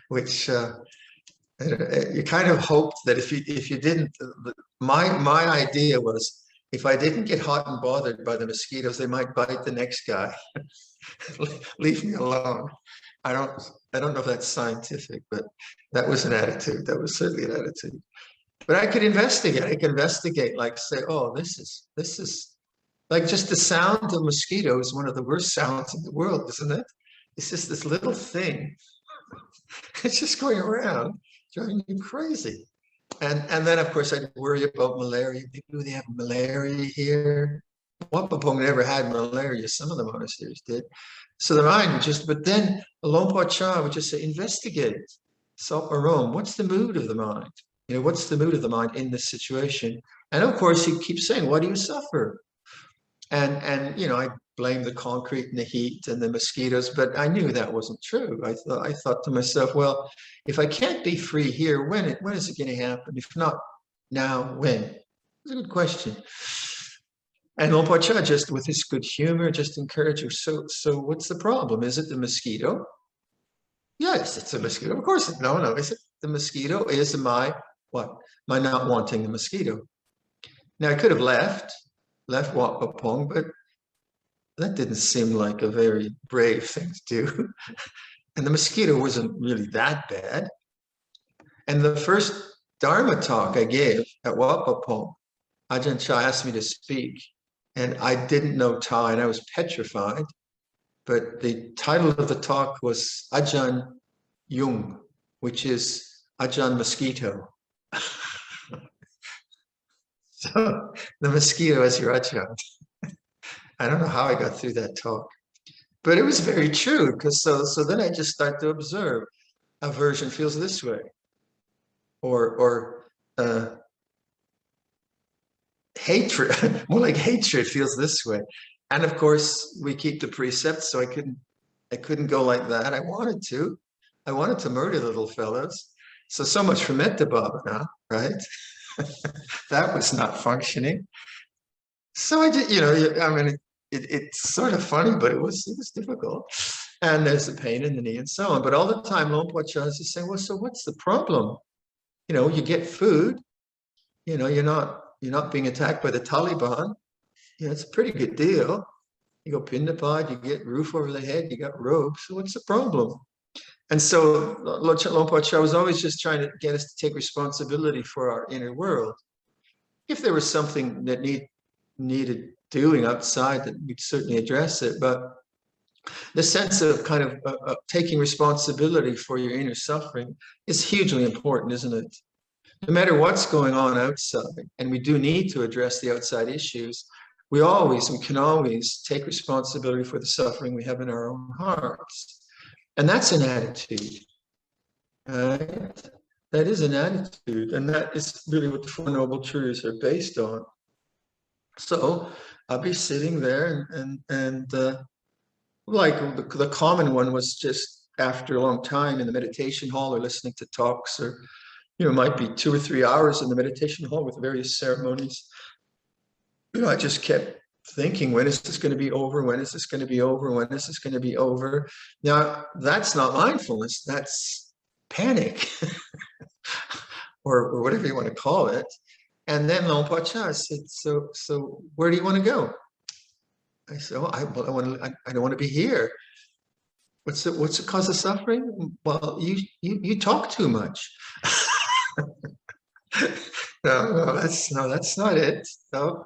which you kind of hoped that if you didn't, my idea was, if I didn't get hot and bothered by the mosquitoes, they might bite the next guy. Leave me alone. I don't know if that's scientific, but that was an attitude. That was certainly an attitude. But I could investigate. Like say, oh, this is like just the sound of mosquito is one of the worst sounds in the world, isn't it? It's just this little thing. It's just going around, driving you crazy. And then, of course, I'd worry about malaria. Do they have malaria here? Wapapoong never had malaria. Some of the monasteries did. So the mind would just, but then Luang Por would just say, investigate, Rome. What's the mood of the mind? What's the mood of the mind in this situation? And of course, he keeps saying, what do you suffer? And I blame the concrete and the heat and the mosquitoes, but I knew that wasn't true. I thought to myself, well, if I can't be free here, when is it going to happen? If not now, when? It's a good question. And Luang Por just with his good humor, just encouraged her. So what's the problem? Is it the mosquito? Yes, it's a mosquito. Of course, no. Is it the mosquito? Is my what? My not wanting the mosquito. Now I could have left Wat Pah Pong, but that didn't seem like a very brave thing to do. And the mosquito wasn't really that bad. And the first Dharma talk I gave at Wat Pah Pong, Ajahn Chah asked me to speak, and I didn't know Thai, and I was petrified. But the title of the talk was Ajahn Yung, which is Ajahn Mosquito. So the mosquito as your Ajahn. I don't know how I got through that talk, but it was very true, because so then I just start to observe aversion feels this way, or hatred, more like hatred feels this way. And of course, we keep the precepts, so I couldn't go like that. I wanted to murder little fellows. So much for Metta Bhavana, right? That was not functioning. So I did, I mean, it's sort of funny, but it was difficult. And there's the pain in the knee and so on. But all the time, Luang Por Chah is just saying, well, so what's the problem? You get food, you're not being attacked by the Taliban. It's a pretty good deal. You go Pindapad, you get roof over the head, you got robes. So what's the problem? And so Luang Por Chah was always just trying to get us to take responsibility for our inner world. If there was something that needed doing outside, that we'd certainly address it. But the sense of kind of taking responsibility for your inner suffering is hugely important, isn't it? No matter what's going on outside, and we do need to address the outside issues, we can always take responsibility for the suffering we have in our own hearts. And that's an attitude, right? That is an attitude, and that is really what the Four Noble Truths are based on. So I'll be sitting there, and like the common one was just after a long time in the meditation hall or listening to talks, or it might be 2 or 3 hours in the meditation hall with various ceremonies. I just kept thinking, when is this going to be over? When is this going to be over? When is this going to be over? Now, that's not mindfulness, that's panic, or whatever you want to call it. And then Luang Por Chah said, so where do you want to go? I said, I don't want to be here. What's the cause of suffering? Well, you talk too much. No, that's not it. No,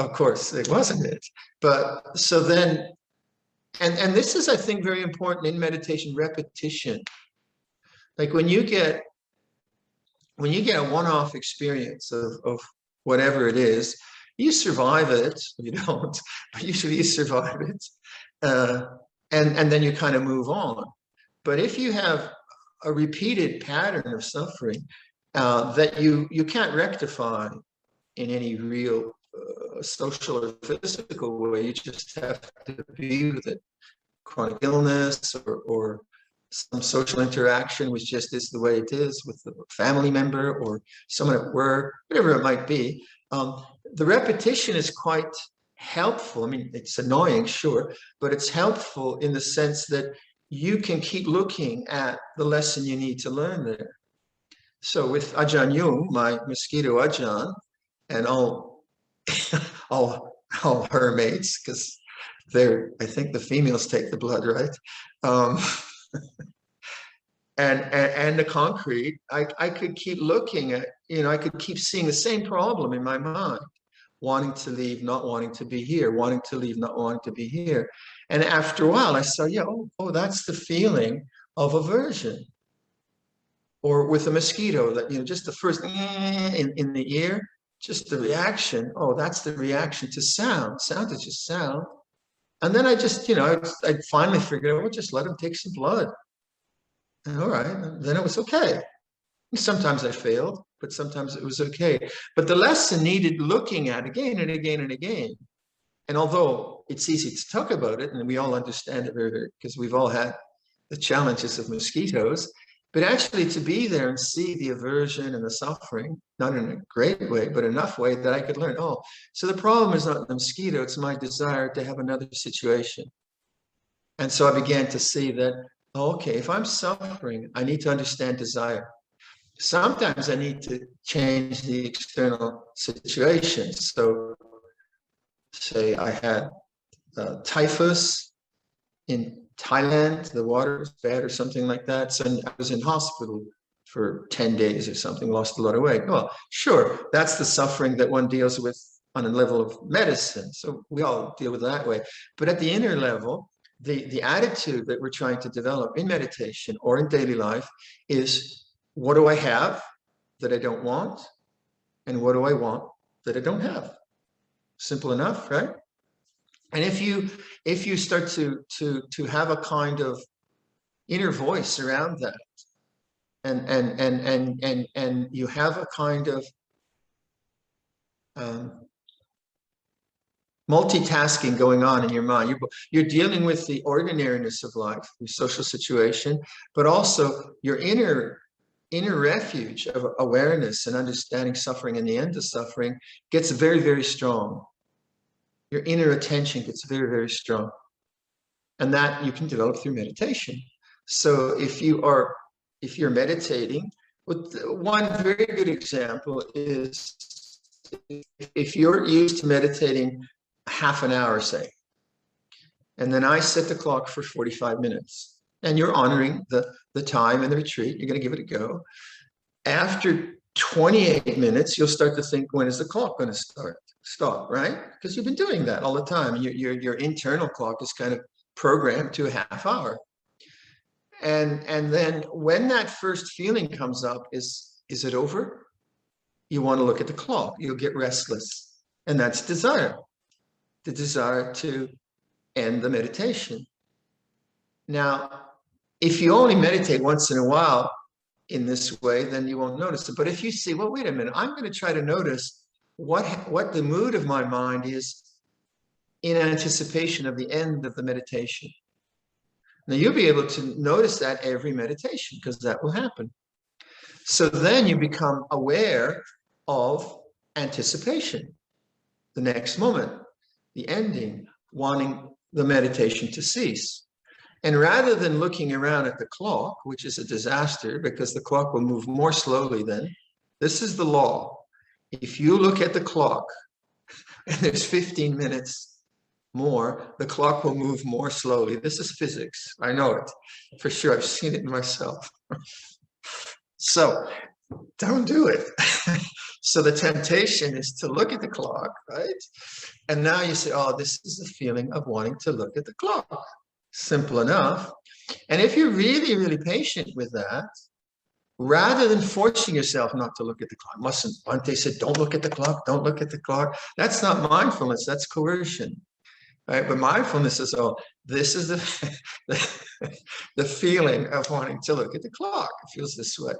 of course it wasn't it. But so then, and this is, I think, very important in meditation, repetition. Like when you get a one-off experience of whatever it is, you survive it. You don't, but usually you survive it, and then you kind of move on. But if you have a repeated pattern of suffering that you can't rectify in any real social or physical way, you just have to be with it. Chronic illness or some social interaction, which just is the way it is with a family member or someone at work, whatever it might be. The repetition is quite helpful. I mean, it's annoying, sure, but it's helpful in the sense that you can keep looking at the lesson you need to learn there. So with Ajahn Yung, my mosquito Ajahn, and all her mates, because I think the females take the blood, right? And the concrete, I could keep looking at, I could keep seeing the same problem in my mind, wanting to leave, not wanting to be here, wanting to leave, not wanting to be here. And after a while, I saw, oh, that's the feeling of aversion. Or with a mosquito, that, just the first in the ear, just the reaction. Oh, that's the reaction to sound. Sound is just sound. And then I just, I finally figured out, well, just let him take some blood. And all right, and then it was okay. Sometimes I failed, but sometimes it was okay. But the lesson needed looking at again and again and again. And although it's easy to talk about it, and we all understand it very, very, because we've all had the challenges of mosquitoes, but actually to be there and see the aversion and the suffering, not in a great way, but enough way that I could learn, oh, so the problem is not the mosquito, it's my desire to have another situation. And so I began to see that, okay, if I'm suffering, I need to understand desire. sometimes I need to change the external situation. So say I had typhus in Thailand, the water was bad or something like that. So I was in hospital for 10 days or something, lost a lot of weight. Well, sure, that's the suffering that one deals with on a level of medicine. So we all deal with it that way. But at the inner level, the attitude that we're trying to develop in meditation or in daily life is, what do I have that I don't want? And what do I want that I don't have? Simple enough, right? And if you start to have a kind of inner voice around that, and you have a kind of multitasking going on in your mind. You're dealing with the ordinariness of life, your social situation, but also your inner refuge of awareness and understanding suffering and the end of suffering gets very, very strong. Your inner attention gets very, very strong. And that you can develop through meditation. So if you're meditating, one very good example is if you're used to meditating half an hour, say, and then I set the clock for 45 minutes, and you're honoring the time and the retreat, you're going to give it a go. After 28 minutes, you'll start to think, when is the clock going to stop, right? Because you've been doing that all the time. Your internal clock is kind of programmed to a half hour. And then when that first feeling comes up, is it over? You want to look at the clock. You'll get restless. And that's desire. The desire to end the meditation. Now, if you only meditate once in a while in this way, then you won't notice it. But if you see, well, wait a minute, I'm going to try to notice what the mood of my mind is in anticipation of the end of the meditation. Now, you'll be able to notice that every meditation, because that will happen. So then you become aware of anticipation, the next moment, the ending, wanting the meditation to cease. And rather than looking around at the clock, which is a disaster because the clock will move more slowly then, this is the law. If you look at the clock and there's 15 minutes more, the clock will move more slowly. This is physics. I know it for sure. I've seen it myself. So don't do it. So the temptation is to look at the clock, right? And now you say, oh, this is the feeling of wanting to look at the clock. Simple enough. And if you're really, really patient with that, rather than forcing yourself not to look at the clock, Bhante said, don't look at the clock, don't look at the clock. That's not mindfulness, that's coercion. Right? But mindfulness is, oh, this is the feeling of wanting to look at the clock. It feels this way.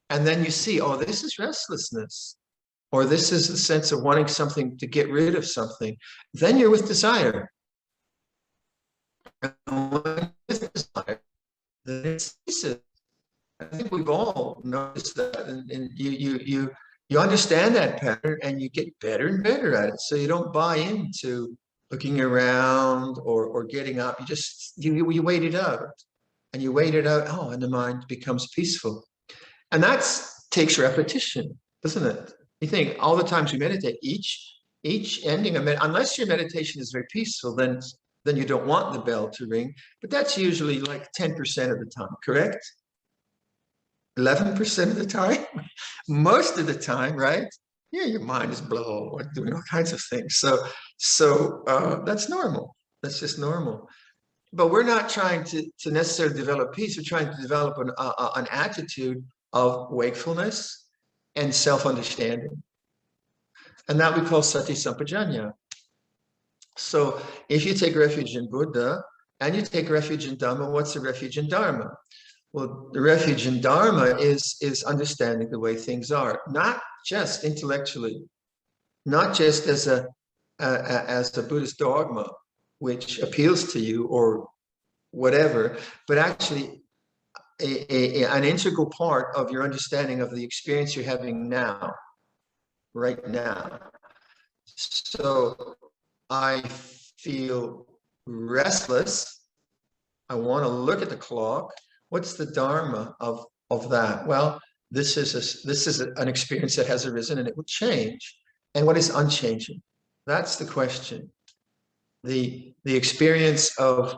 And then you see, oh, this is restlessness, or this is the sense of wanting something to get rid of something. Then you're with desire. And when with desire, then it ceases. I think we've all noticed that, and you understand that pattern, and you get better and better at it. So you don't buy into looking around or getting up. You wait it out, and you wait it out. Oh, and the mind becomes peaceful, and that takes repetition, doesn't it? You think all the times you meditate, each ending of unless your meditation is very peaceful, then you don't want the bell to ring. But that's usually like 10% of the time, correct? 11% of the time, most of the time, right? Yeah, your mind is blown, doing all kinds of things. So that's normal. That's just normal. But we're not trying to necessarily develop peace. We're trying to develop an attitude of wakefulness and self-understanding. And that we call sati sampajanya. So if you take refuge in Buddha and you take refuge in Dhamma, what's the refuge in Dharma? Well, the refuge in Dharma is understanding the way things are, not just intellectually, not just as a Buddhist dogma, which appeals to you or whatever, but actually an integral part of your understanding of the experience you're having now, right now. So I feel restless. I want to look at the clock. What's the Dharma of that? Well, this is an experience that has arisen and it will change. And what is unchanging? That's the question. The experience of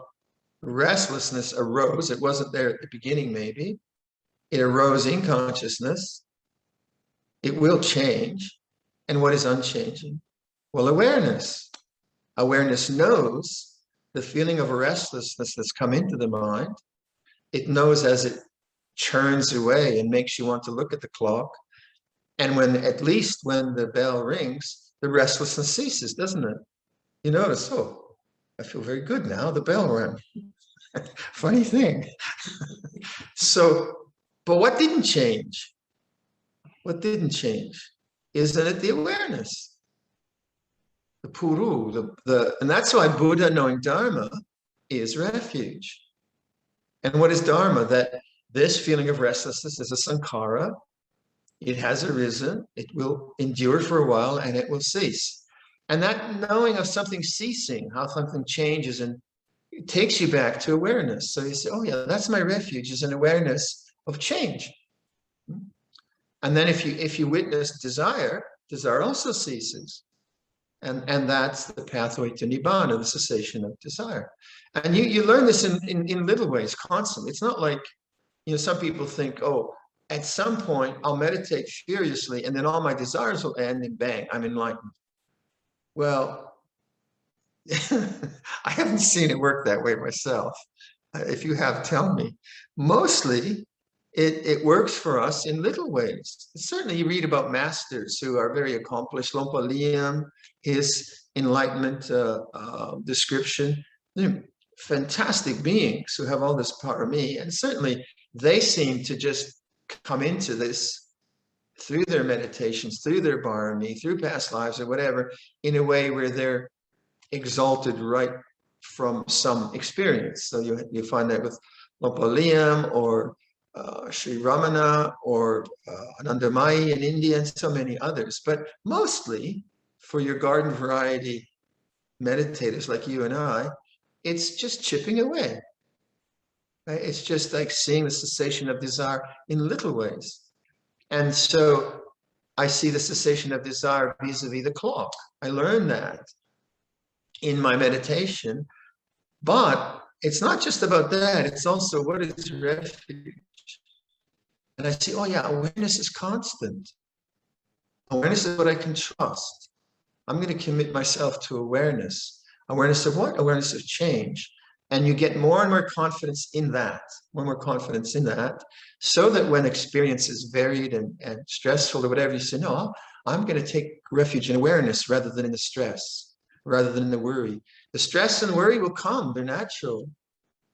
restlessness arose. It wasn't there at the beginning, maybe. It arose in consciousness. It will change. And what is unchanging? Well, awareness. Awareness knows the feeling of restlessness that's come into the mind. It knows as it churns away and makes you want to look at the clock. And at least when the bell rings, the restlessness ceases, doesn't it? You notice, oh, I feel very good now. The bell rang. Funny thing. But what didn't change? What didn't change? Isn't it the awareness? The puru, and that's why Buddha, knowing Dharma, is refuge. And what is Dharma? That this feeling of restlessness is a sankhara. It has arisen. It will endure for a while, and it will cease. And that knowing of something ceasing, how something changes, and it takes you back to awareness. So you say, oh yeah, that's my refuge, is an awareness of change. And then if you witness desire also ceases. And that's the pathway to Nibbana, the cessation of desire. And you learn this in little ways constantly. It's not like, some people think, oh, at some point I'll meditate furiously and then all my desires will end and bang, I'm enlightened. Well, I haven't seen it work that way myself. If you have, tell me. Mostly, it works for us in little ways. Certainly, you read about masters who are very accomplished. Luang Por, his enlightenment description, fantastic beings who have all this parami, and certainly they seem to just come into this through their meditations, through their parami, through past lives or whatever, in a way where they're exalted right from some experience. So you find that with Luang Por or Sri Ramana or Anandamayi in India and so many others. But mostly for your garden variety meditators like you and I, it's just chipping away. Right? It's just like seeing the cessation of desire in little ways. And so I see the cessation of desire vis-a-vis the clock. I learned that in my meditation. But it's not just about that. It's also what is refuge. And I see, oh yeah, awareness is constant. Awareness is what I can trust. I'm going to commit myself to awareness. Awareness of what? Awareness of change. And you get more and more confidence in that, so that when experience is varied and stressful or whatever, you say, no, I'm going to take refuge in awareness rather than in the stress, rather than in the worry. The stress and worry will come, they're natural.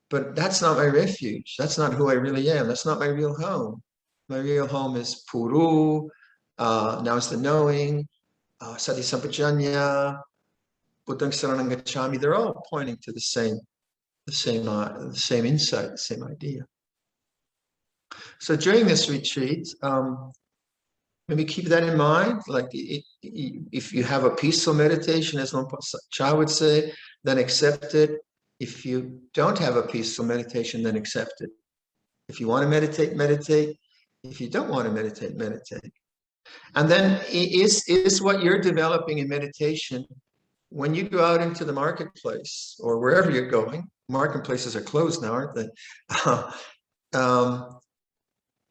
But that's not my refuge. That's not who I really am. That's not my real home. My real home is puru, now it's the knowing, sati sampajanya, buddhang saranang gacchami. They're all pointing to the same insight, the same idea. So during this retreat, maybe keep that in mind. Like if you have a peaceful meditation, as Luang Por Cha would say, then accept it. If you don't have a peaceful meditation, then accept it. If you want to meditate, meditate. If you don't want to meditate, meditate. And then is what you're developing in meditation, when you go out into the marketplace or wherever you're going, marketplaces are closed now, aren't they?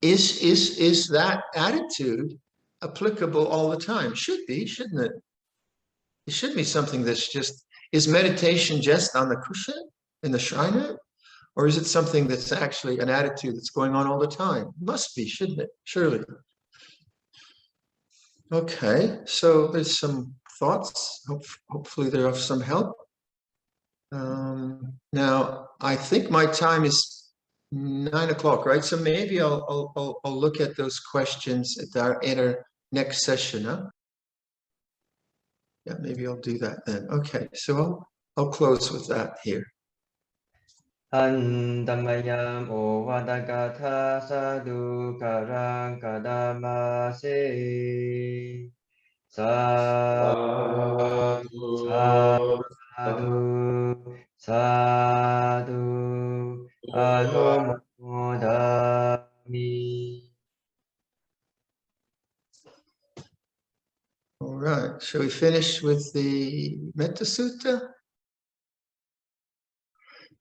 Is that attitude applicable all the time? Should be, shouldn't it? It should be something that's just, is meditation just on the cushion in the shrine? Or is it something that's actually an attitude that's going on all the time? Must be, shouldn't it? Surely. Okay, so there's some thoughts. Hopefully they're of some help. Now, I think my time is 9 o'clock, right? So maybe I'll look at those questions at our next session, huh? Yeah, maybe I'll do that then. Okay, so I'll close with that here. อันตัมมยามโอวาตกาธาสาธุการังกดามาเสสาธุสาธุสาธุอนุโมทามิ shall we finish with the Metta Sutta?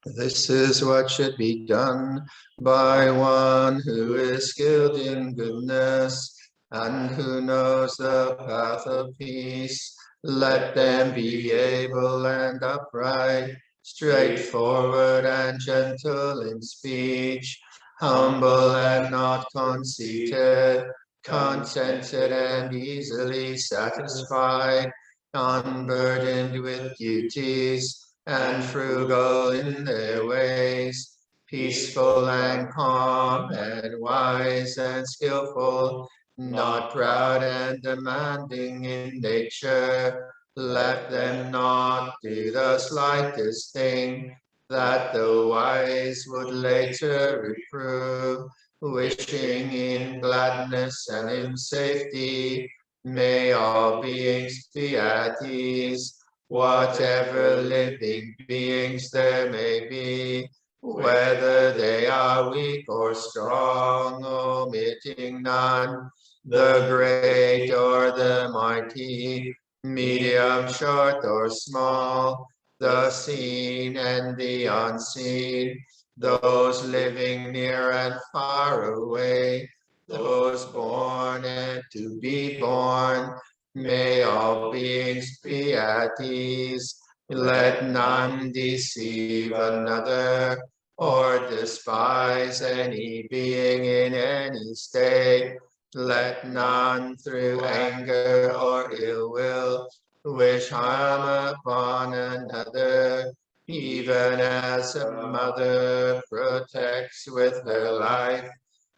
This is what should be done by one who is skilled in goodness and who knows the path of peace. Let them be able and upright, straightforward and gentle in speech, humble and not conceited, contented and easily satisfied, unburdened with duties, and frugal in their ways, peaceful and calm and wise and skillful, not proud and demanding in nature. Let them not do the slightest thing that the wise would later reprove, wishing in gladness and in safety. May all beings be at ease, whatever living beings there may be, whether they are weak or strong, omitting none, the great or the mighty, medium, short or small, the seen and the unseen, those living near and far away, those born and to be born. May all beings be at ease. Let none deceive another or despise any being in any state. Let none through anger or ill will wish harm upon another, even as a mother protects with her life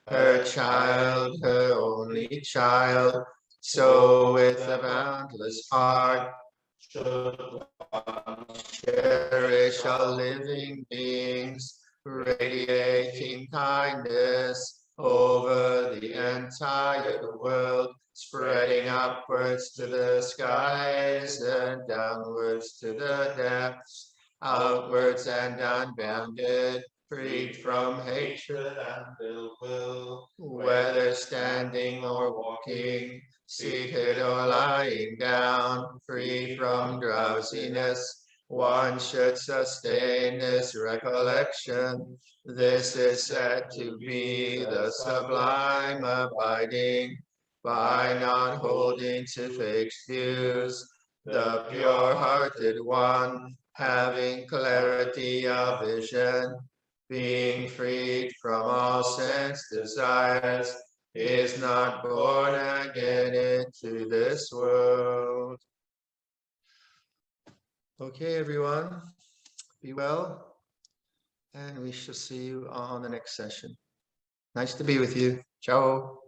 her child, her only child. So with a boundless heart should one cherish all living beings, radiating kindness over the entire world, spreading upwards to the skies and downwards to the depths, outwards and unbounded, freed from hatred and ill will, whether standing or walking, seated or lying down, free from drowsiness. One should sustain this recollection. This is said to be the sublime abiding, by not holding to fixed views, the pure-hearted one, having clarity of vision, being freed from all sense desires, is not born again into this world. Okay, everyone, be well, and we shall see you on the next session. Nice to be with you. Ciao.